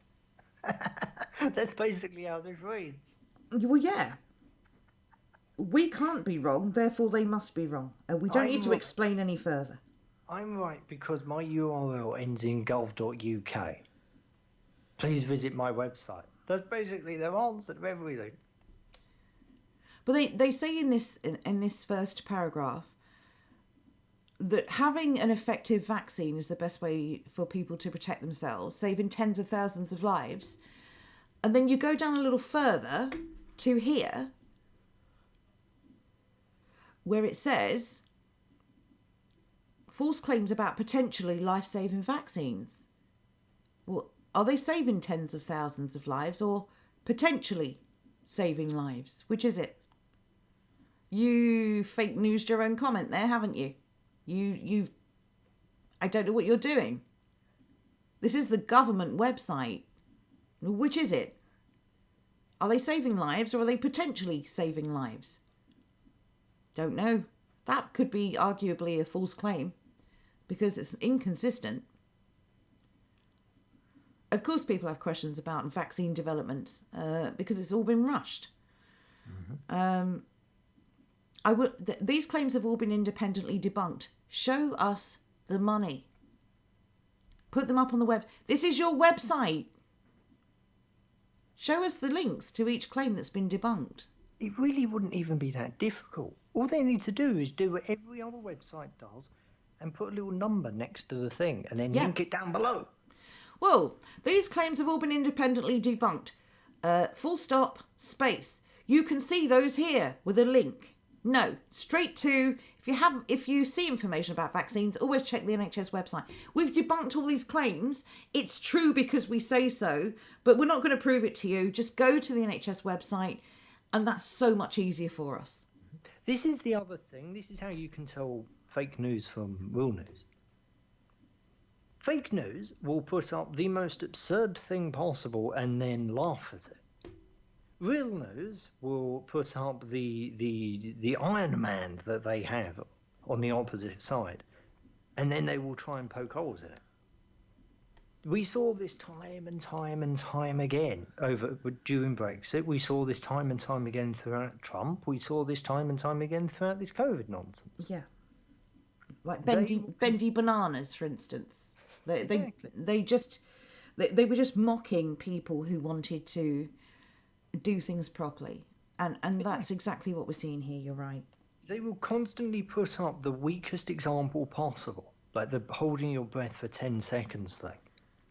That's basically how this reads. Well, yeah. We can't be wrong, therefore they must be wrong. And we don't need to explain any further. I'm right because my URL ends in gov.uk. Please visit my website. That's basically their answer to everything. But they say in this first paragraph that having an effective vaccine is the best way for people to protect themselves, saving tens of thousands of lives. And then you go down a little further to here, where it says false claims about potentially life-saving vaccines. Well, are they saving tens of thousands of lives or potentially saving lives? Which is it? You fake newsed your own comment there, haven't you? You've... I don't know what you're doing. This is the government website. Which is it? Are they saving lives or are they potentially saving lives? Don't know. That could be arguably a false claim because it's inconsistent. Of course people have questions about vaccine development because it's all been rushed. Mm-hmm. These claims have all been independently debunked. Show us the money. Put them up on the web. This is your website. Show us the links to each claim that's been debunked. It really wouldn't even be that difficult. All they need to do is do what every other website does and put a little number next to the thing and then link it down below. Well, these claims have all been independently debunked. Full stop, space. You can see those here with a link. No, straight to, if you see information about vaccines, always check the NHS website. We've debunked all these claims. It's true because we say so, but we're not going to prove it to you. Just go to the NHS website, and that's so much easier for us. This is the other thing. This is how you can tell fake news from real news. Fake news will put up the most absurd thing possible and then laugh at it. Real news will put up the Iron Man that they have on the opposite side, and then they will try and poke holes in it. We saw this time and time and time again during Brexit. We saw this time and time again throughout Trump. We saw this time and time again throughout this COVID nonsense. Yeah. Like bendy bananas, for instance. Exactly. They were just mocking people who wanted to do things properly. And that's exactly what we're seeing here, you're right. They will constantly put up the weakest example possible, like the holding your breath for 10 seconds thing.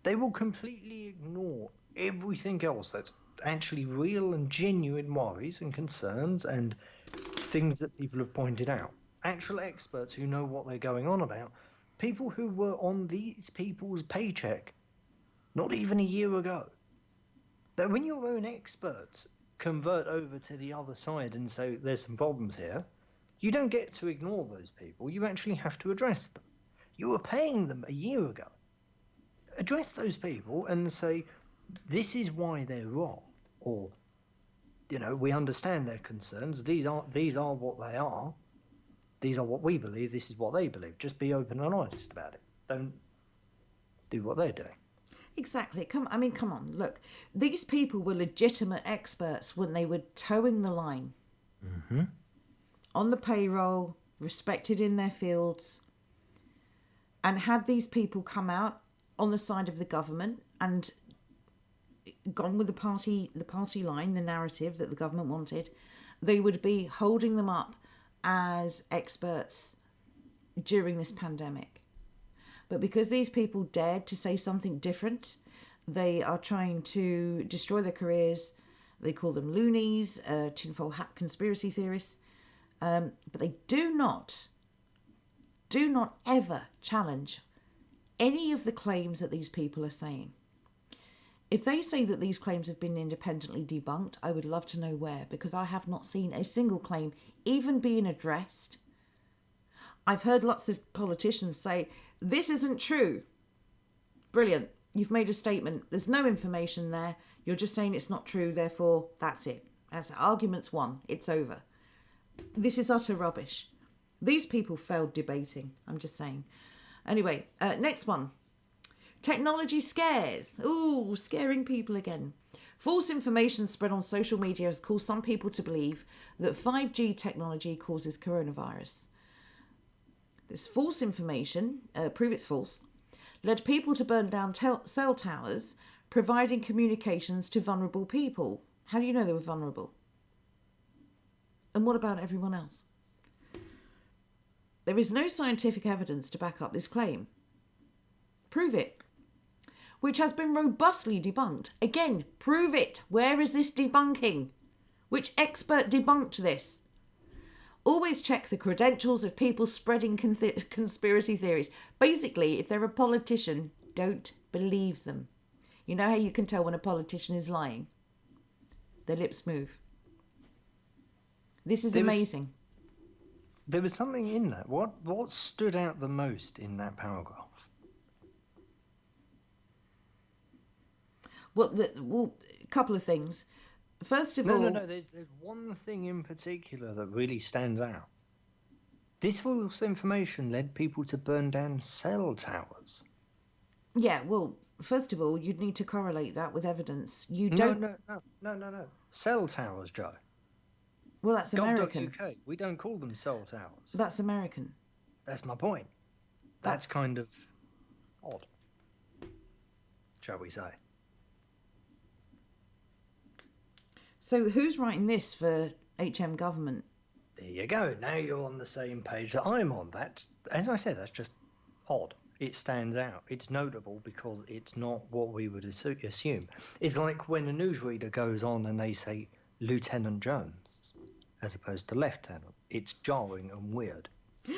They will completely ignore everything else that's actually real and genuine worries and concerns and things that people have pointed out. Actual experts who know what they're going on about. People who were on these people's paycheck not even a year ago. That when your own experts convert over to the other side and say there's some problems here, you don't get to ignore those people. You actually have to address them. You were paying them a year ago. Address those people and say, this is why they're wrong. Or, we understand their concerns. These are what they are. These are what we believe. This is what they believe. Just be open and honest about it. Don't do what they're doing. Exactly. Come on. Look, these people were legitimate experts when they were towing the line. Mm-hmm. On the payroll, respected in their fields. And had these people come out on the side of the government and gone with the party line, the narrative that the government wanted, they would be holding them up as experts during this pandemic. But because these people dared to say something different, they are trying to destroy their careers. They call them loonies, tinfoil hat conspiracy theorists. But they do not ever challenge any of the claims that these people are saying. If they say that these claims have been independently debunked, I would love to know where, because I have not seen a single claim even being addressed. I've heard lots of politicians say, this isn't true. Brilliant. You've made a statement. There's no information there. You're just saying it's not true. Therefore, that's it. That's arguments won. It's over. This is utter rubbish. These people failed debating. I'm just saying. Anyway, next one. Technology scares. Ooh, scaring people again. False information spread on social media has caused some people to believe that 5G technology causes coronavirus. This false information, prove it's false, led people to burn down cell towers, providing communications to vulnerable people. How do you know they were vulnerable? And what about everyone else? There is no scientific evidence to back up this claim. Prove it. Which has been robustly debunked. Again, prove it. Where is this debunking? Which expert debunked this? Always check the credentials of people spreading conspiracy theories. Basically, if they're a politician, don't believe them. You know how you can tell when a politician is lying? Their lips move. This is amazing. There was something in that. What stood out the most in that paragraph? Well, a couple of things. First of all... No. There's one thing in particular that really stands out. This false information led people to burn down cell towers. Yeah, well, first of all, you'd need to correlate that with evidence. No. Cell towers, Joe. Well, that's American. .uk. We don't call them cell towers. That's American. That's my point. That's kind of odd, shall we say. So who's writing this for HM government? There you go. Now you're on the same page that I'm on. That, as I said, that's just odd. It stands out. It's notable because it's not what we would assume. It's like when a newsreader goes on and they say Lieutenant Jones as opposed to Lieutenant. It's jarring and weird.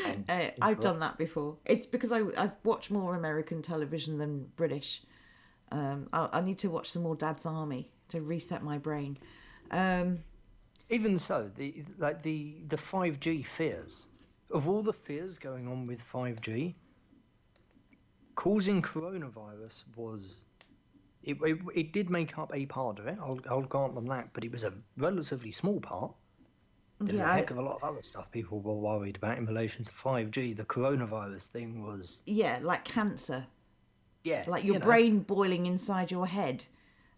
And I've done that before. It's because I've watched more American television than British. I need to watch some more Dad's Army to reset my brain. Even so, the 5G fears, of all the fears going on with 5G, causing coronavirus was it did make up a part of it. I'll grant them that, but it was a relatively small part. There was a heck of a lot of other stuff people were worried about in relation to 5G. The coronavirus thing was... Yeah, like cancer. Yeah. Like your brain boiling inside your head.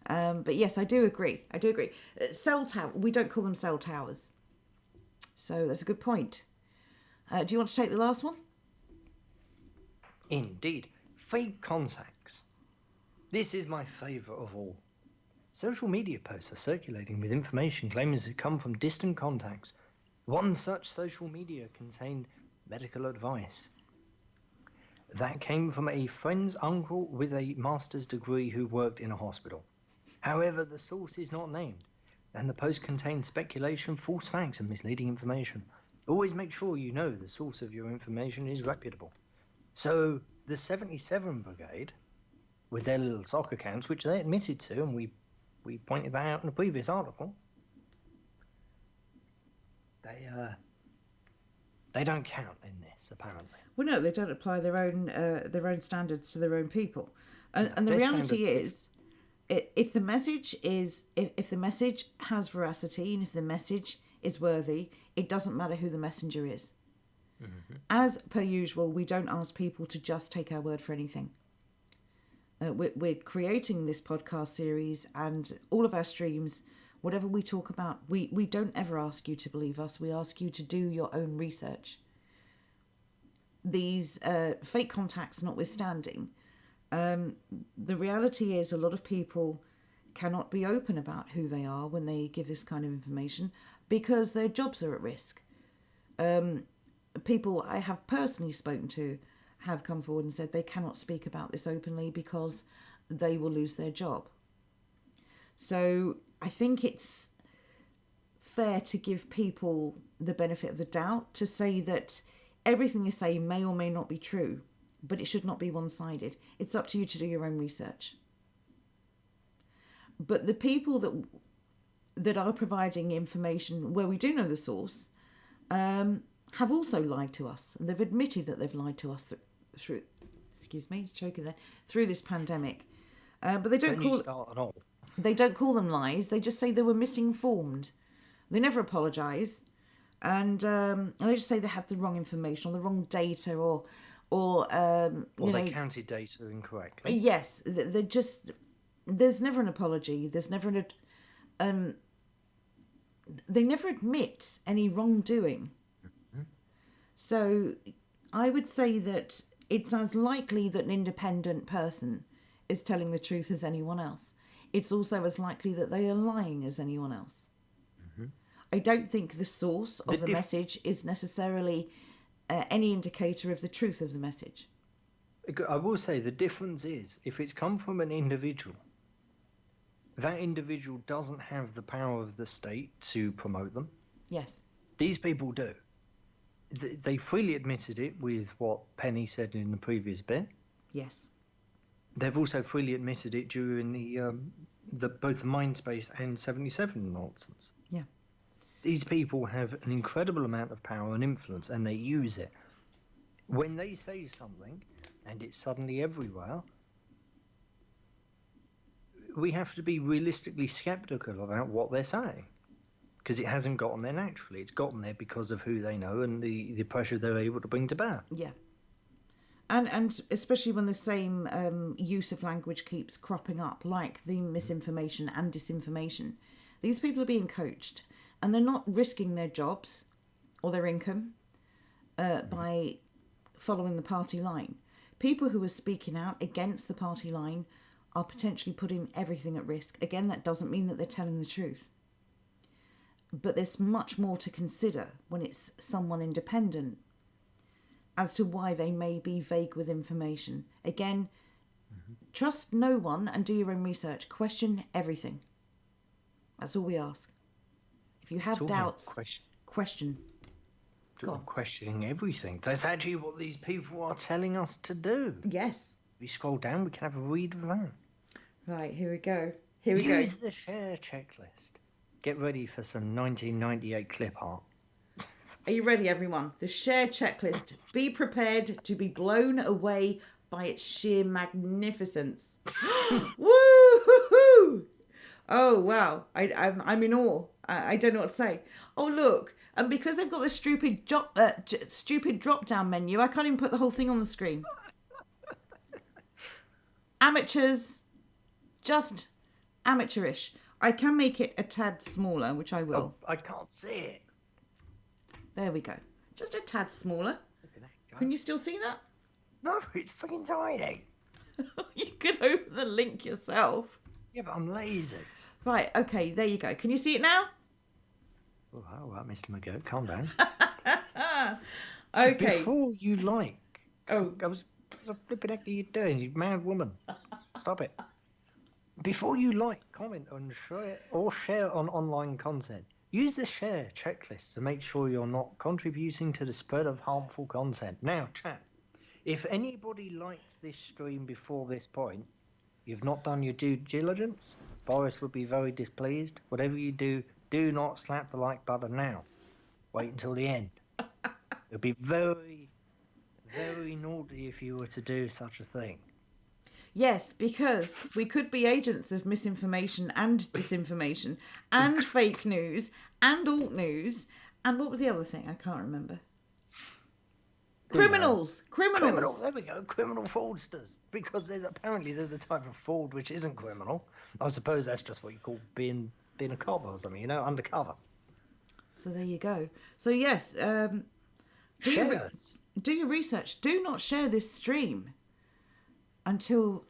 But yes, I do agree. Cell tower, we don't call them cell towers. So that's a good point. Do you want to take the last one? Indeed. Fake contacts. This is my favourite of all. Social media posts are circulating with information claiming to come from distant contacts. One such social media contained medical advice that came from a friend's uncle with a master's degree who worked in a hospital. However, the source is not named, and the post contained speculation, false facts, and misleading information. Always make sure you know the source of your information is reputable. So, the 77 Brigade, with their little sock accounts, which they admitted to, and we pointed that out in a previous article, they don't count in this, apparently. Well, no, they don't apply their own standards to their own people, and the reality is, if the message has veracity and if the message is worthy, it doesn't matter who the messenger is. Mm-hmm. As per usual, we don't ask people to just take our word for anything. We're creating this podcast series and all of our streams. Whatever we talk about, we don't ever ask you to believe us. We ask you to do your own research. These fake contacts notwithstanding, the reality is a lot of people cannot be open about who they are when they give this kind of information because their jobs are at risk. People I have personally spoken to have come forward and said they cannot speak about this openly because they will lose their job. So I think it's fair to give people the benefit of the doubt, to say that everything you say may or may not be true, but it should not be one-sided. It's up to you to do your own research. But the people that are providing information where we do know the source have also lied to us, and they've admitted that they've lied to us through this pandemic. But they don't call them lies. They just say they were misinformed. They never apologise, and they just say they had the wrong information or the wrong data, or they counted data incorrectly. Yes, they're just. There's never an apology. There's never they never admit any wrongdoing. Mm-hmm. So I would say that it's as likely that an independent person is telling the truth as anyone else. It's also as likely that they are lying as anyone else. Mm-hmm. I don't think the source of the message is necessarily any indicator of the truth of the message. I will say the difference is, if it's come from an individual, that individual doesn't have the power of the state to promote them. Yes. These people do. They freely admitted it with what Penny said in the previous bit. Yes. They've also freely admitted it during both the Mindspace and 77 nonsense. Yeah. These people have an incredible amount of power and influence, and they use it. When they say something, and it's suddenly everywhere, we have to be realistically skeptical about what they're saying, because it hasn't gotten there naturally. It's gotten there because of who they know and the pressure they're able to bring to bear. Yeah. And especially when the same use of language keeps cropping up, like the misinformation and disinformation. These people are being coached, and they're not risking their jobs or their income by following the party line. People who are speaking out against the party line are potentially putting everything at risk. Again, that doesn't mean that they're telling the truth. But there's much more to consider when it's someone independent as to why they may be vague with information. Again, trust no one and do your own research. Question everything. That's all we ask. If you have doubts, question. Questioning everything. That's actually what these people are telling us to do. Yes. If we scroll down, we can have a read of that. Right, here we go. Use the share checklist. Get ready for some 1998 clip art. Are you ready, everyone? The share checklist. Be prepared to be blown away by its sheer magnificence. Woo-hoo-hoo! Oh, wow. I'm in awe. I don't know what to say. Oh, look. And because they've got this stupid drop-down menu, I can't even put the whole thing on the screen. Amateurs. Just amateurish. I can make it a tad smaller, which I will. Oh, I can't see it. There we go. Just a tad smaller. Look at that, Can you still see that? No, it's fucking tiny. You could open the link yourself. Yeah, but I'm lazy. Right, okay, there you go. Can you see it now? Oh, all right, Mr. McGirt, calm down. Okay. Before you like... Oh. I was... What the flipping heck are you doing, you mad woman? Stop it. Before you like, comment, and share on online content, use the share checklist to make sure you're not contributing to the spread of harmful content. Now, chat, if anybody liked this stream before this point, you've not done your due diligence. Boris would be very displeased. Whatever you do, do not slap the like button now. Wait until the end. It would be very, very naughty if you were to do such a thing. Yes, because we could be agents of misinformation and disinformation and fake news and alt news. And what was the other thing? I can't remember. Criminals. There we go. Criminal fraudsters. Because there's a type of fraud which isn't criminal. I suppose that's just what you call being a cop or something, you know, undercover. So there you go. So yes, do your research. Do not share this stream until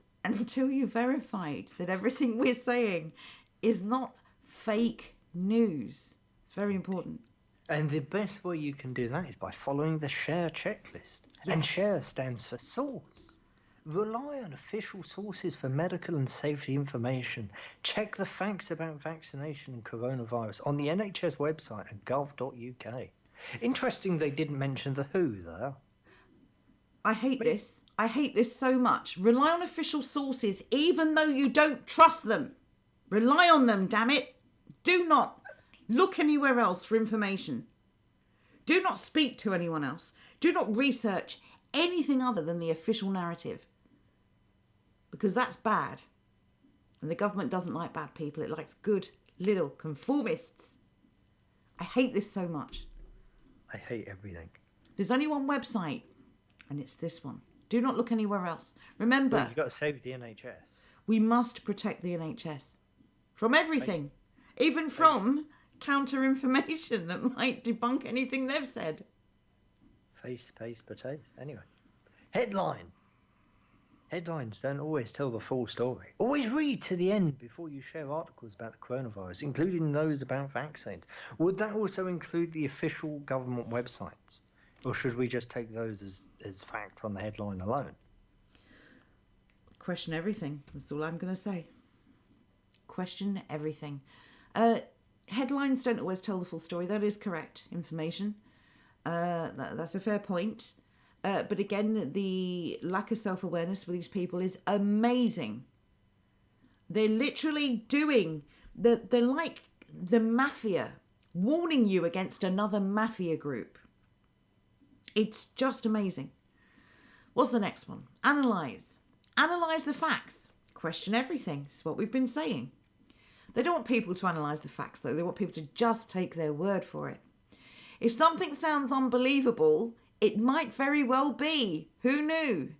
you verified that everything we're saying is not fake news. It's very important. And the best way you can do that is by following the share checklist. Yes. And share stands for source. Rely on official sources for medical and safety information. Check the facts about vaccination and coronavirus on the NHS website at gov.uk. Interesting they didn't mention the WHO there. I hate this. I hate this so much. Rely on official sources even though you don't trust them. Rely on them, damn it. Do not look anywhere else for information. Do not speak to anyone else. Do not research anything other than the official narrative. Because that's bad. And the government doesn't like bad people. It likes good little conformists. I hate this so much. I hate everything. There's only one website, and it's this one. Do not look anywhere else. Remember, well, you've got to save the NHS. We must protect the NHS from everything, even from counter-information that might debunk anything they've said. Face, potatoes. Anyway, headline. Headlines don't always tell the full story. Always read to the end before you share articles about the coronavirus, including those about vaccines. Would that also include the official government websites? Or should we just take those as fact from the headline alone? Question everything. That's all I'm going to say. Question everything. Headlines don't always tell the full story. That is correct information. That's a fair point. But again, the lack of self-awareness for these people is amazing. They're literally doing... They're like the mafia, warning you against another mafia group. It's just amazing. What's the next one? Analyse. Analyse the facts. Question everything. It's what we've been saying. They don't want people to analyse the facts, though. They want people to just take their word for it. If something sounds unbelievable, it might very well be. Who knew?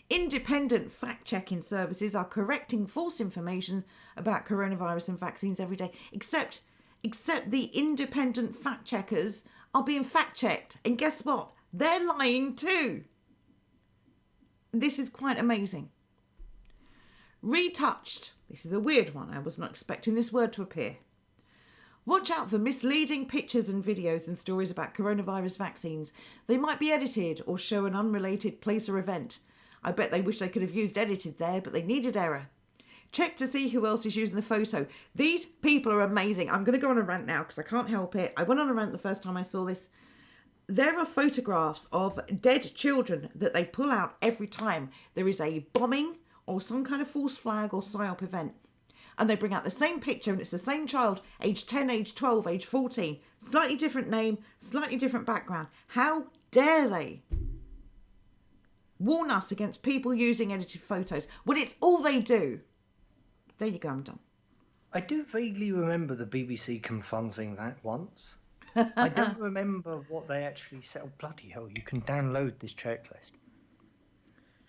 Independent fact-checking services are correcting false information about coronavirus and vaccines every day. Except the independent fact-checkers are being fact-checked. And guess what? They're lying too. This is quite amazing. Retouched. This is a weird one. I was not expecting this word to appear. Watch out for misleading pictures and videos and stories about coronavirus vaccines. They might be edited or show an unrelated place or event. I bet they wish they could have used edited there, but they needed error. Check to see who else is using the photo. These people are amazing. I'm going to go on a rant now because I can't help it. I went on a rant the first time I saw this. There are photographs of dead children that they pull out every time there is a bombing or some kind of false flag or PSYOP event. and they bring out the same picture and it's the same child, age 10, age 12, age 14, slightly different name, slightly different background. How dare they warn us against people using edited photos when it's all they do? There you go, I'm done. I do vaguely remember the BBC confronting that once. I don't remember what they actually said. Oh, bloody hell, you can download this checklist.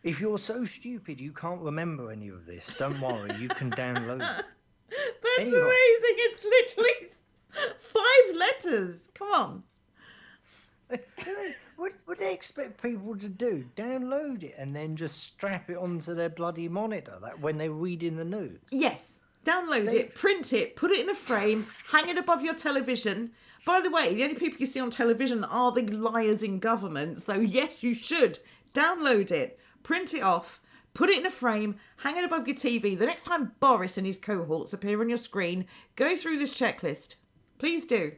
If you're so stupid you can't remember any of this, don't worry, you can download it. That's amazing. It's literally 5 letters. Come on. What would they expect people to do? Download it and then just strap it onto their bloody monitor when they're reading the news? Yes. Download it, print it, put it in a frame, hang it above your television. By the way, the only people you see on television are the liars in government. So yes, you should download it, print it off, put it in a frame, hang it above your TV. The next time Boris and his cohorts appear on your screen, go through this checklist. Please do.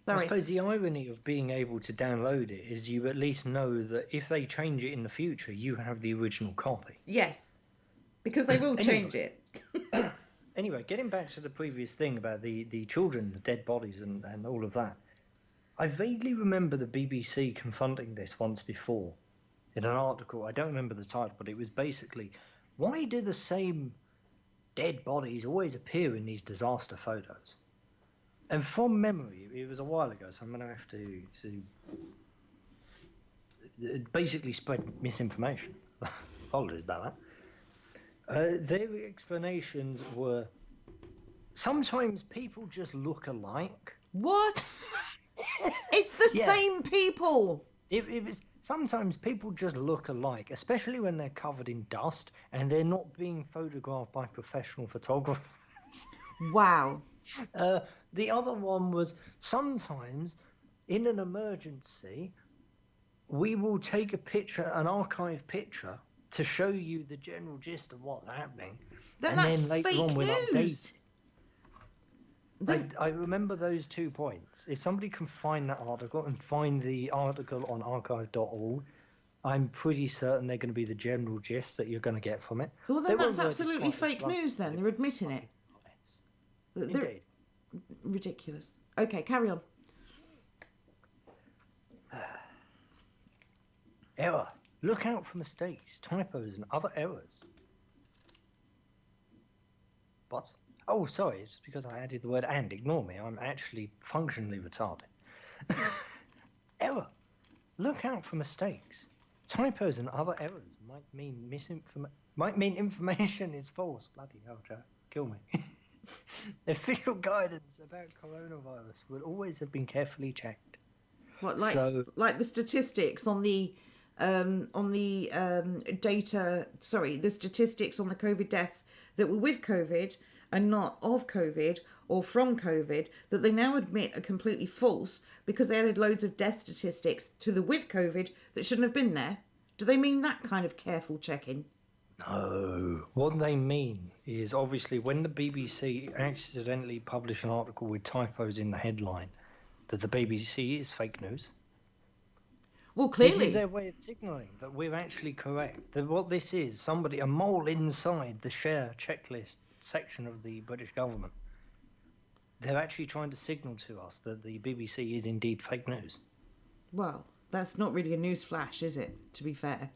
Sorry. I suppose the irony of being able to download it is you at least know that if they change it in the future, you have the original copy. Yes, because they will change it. Anyway, getting back to the previous thing about the children, the dead bodies and all of that, I vaguely remember the BBC confronting this once before in an article. I don't remember the title, but it was basically, why do the same dead bodies always appear in these disaster photos? And from memory, it was a while ago, so I'm going to have to basically spread misinformation. Apologies about that. Their explanations were, sometimes people just look alike. What? It's the same people. It was, sometimes people just look alike, especially when they're covered in dust and they're not being photographed by professional photographers. Wow. The other one was, sometimes in an emergency, we will take a picture, an archive picture, to show you the general gist of what's happening, and then later on we'll update it. I remember those 2 points. If somebody can find that article and find the article on archive.org, I'm pretty certain they're going to be the general gist that you're going to get from it. Well, then that's absolutely fake news then. They're admitting it. Indeed. Ridiculous. Okay, carry on. Error. Look out for mistakes, typos, and other errors. What? Oh, sorry, it's because I added the word and. Ignore me, I'm actually functionally retarded. Error. Look out for mistakes. Typos and other errors might mean information is false. Bloody hell, Joe. Kill me. Official guidance about coronavirus would always have been carefully checked. What, like the statistics on the data, the statistics on the COVID deaths that were with COVID and not of COVID or from COVID, that they now admit are completely false because they added loads of death statistics to the with COVID that shouldn't have been there. Do they mean that kind of careful checking? No. What they mean is, obviously, when the BBC accidentally publish an article with typos in the headline, that the BBC is fake news. Well, clearly. This is their way of signalling that we're actually correct. That what this is, a mole inside the share checklist section of the British government. They're actually trying to signal to us that the BBC is indeed fake news. Well, that's not really a news flash, is it, to be fair?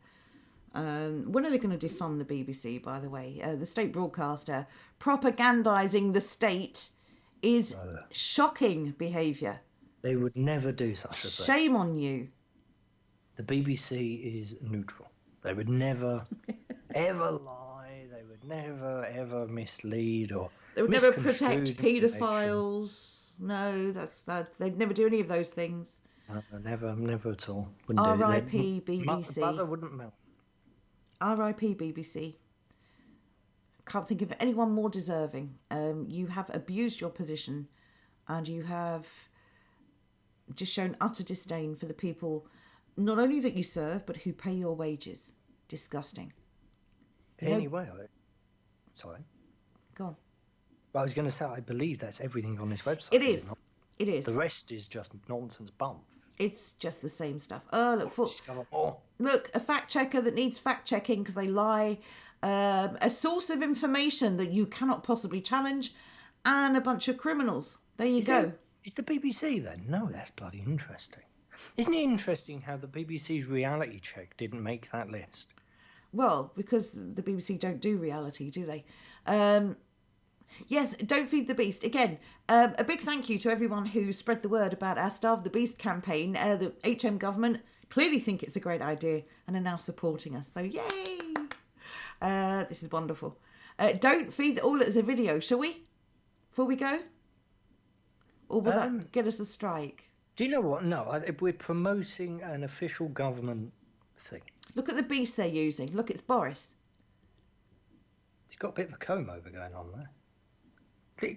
When are they going to defund the BBC, by the way? The state broadcaster propagandising the state is shocking behaviour. They would never do such a thing. Shame on you. The BBC is neutral. They would never, ever lie. They would never, ever mislead or they would never protect paedophiles. No, they'd never do any of those things. Never at all. R.I.P. BBC. Butter wouldn't melt. R.I.P. BBC. Can't think of anyone more deserving. You have abused your position and you have just shown utter disdain for the people, not only that you serve, but who pay your wages. Disgusting. Anyway, sorry. Go on. Well, I was going to say, I believe that's everything on this website. It is. It is. The rest is just nonsense bump. It's just the same stuff. Look, a fact checker that needs fact checking because they lie a source of information that you cannot possibly challenge, and a bunch of criminals. There you go. Is the BBC then? No, that's bloody interesting. Isn't it interesting how the BBC's reality check didn't make that list? Well, because the BBC don't do reality, do they? Yes, don't feed the beast. Again, a big thank you to everyone who spread the word about our Starve the Beast campaign. The HM government clearly think it's a great idea and are now supporting us. So yay! This is wonderful. Don't feed all as a video, shall we? Before we go? Or will that get us a strike? Do you know what? No, we're promoting an official government thing. Look at the beast they're using. Look, it's Boris. He's got a bit of a comb over going on there.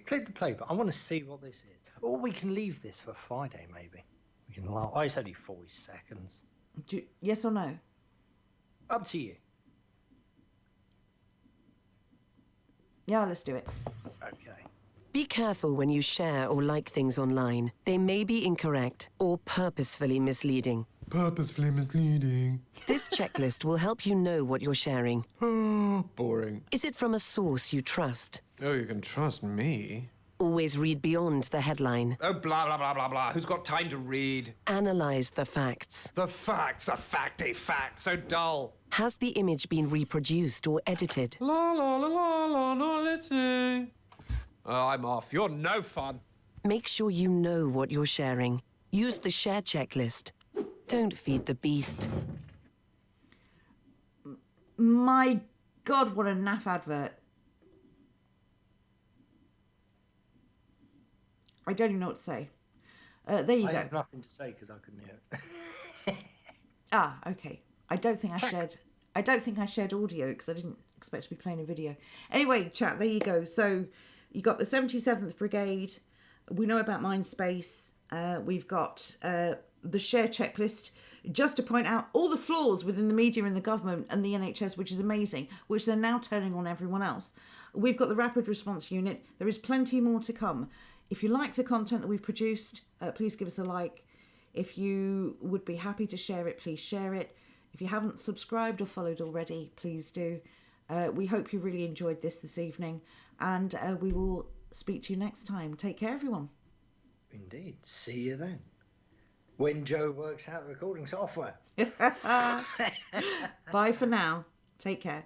Click the play button. I want to see what this is. Or we can leave this for Friday, maybe. We can laugh. Oh, it's only 40 seconds. Yes or no? Up to you. Yeah, let's do it. Okay. Be careful when you share or like things online. They may be incorrect or purposefully misleading. Purposefully misleading. This checklist will help you know what you're sharing. Oh, boring. Is it from a source you trust? Oh, you can trust me. Always read beyond the headline. Oh, blah, blah, blah, blah, blah. Who's got time to read? Analyze the facts. The facts, a fact, so dull. Has the image been reproduced or edited? La, la, la, la, la, not listening. Oh, I'm off. You're no fun. Make sure you know what you're sharing. Use the share checklist. Don't feed the beast. My God, what a naff advert. I don't even know what to say. There you go. I have nothing to say because I couldn't hear it. Ah, okay. I don't think I shared audio because I didn't expect to be playing a video. Anyway, chat, there you go. So you got the 77th Brigade. We know about Mindspace. We've got the share checklist, just to point out all the flaws within the media and the government and the NHS, which is amazing, which they're now turning on everyone else. We've got the rapid response unit. There is plenty more to come. If you like the content that we've produced, please give us a like. If you would be happy to share it, please share it. If you haven't subscribed or followed already, please do. We hope you really enjoyed this evening, and we will speak to you next time. Take care, everyone. Indeed. See you then. When Joe works out the recording software. Bye for now. Take care.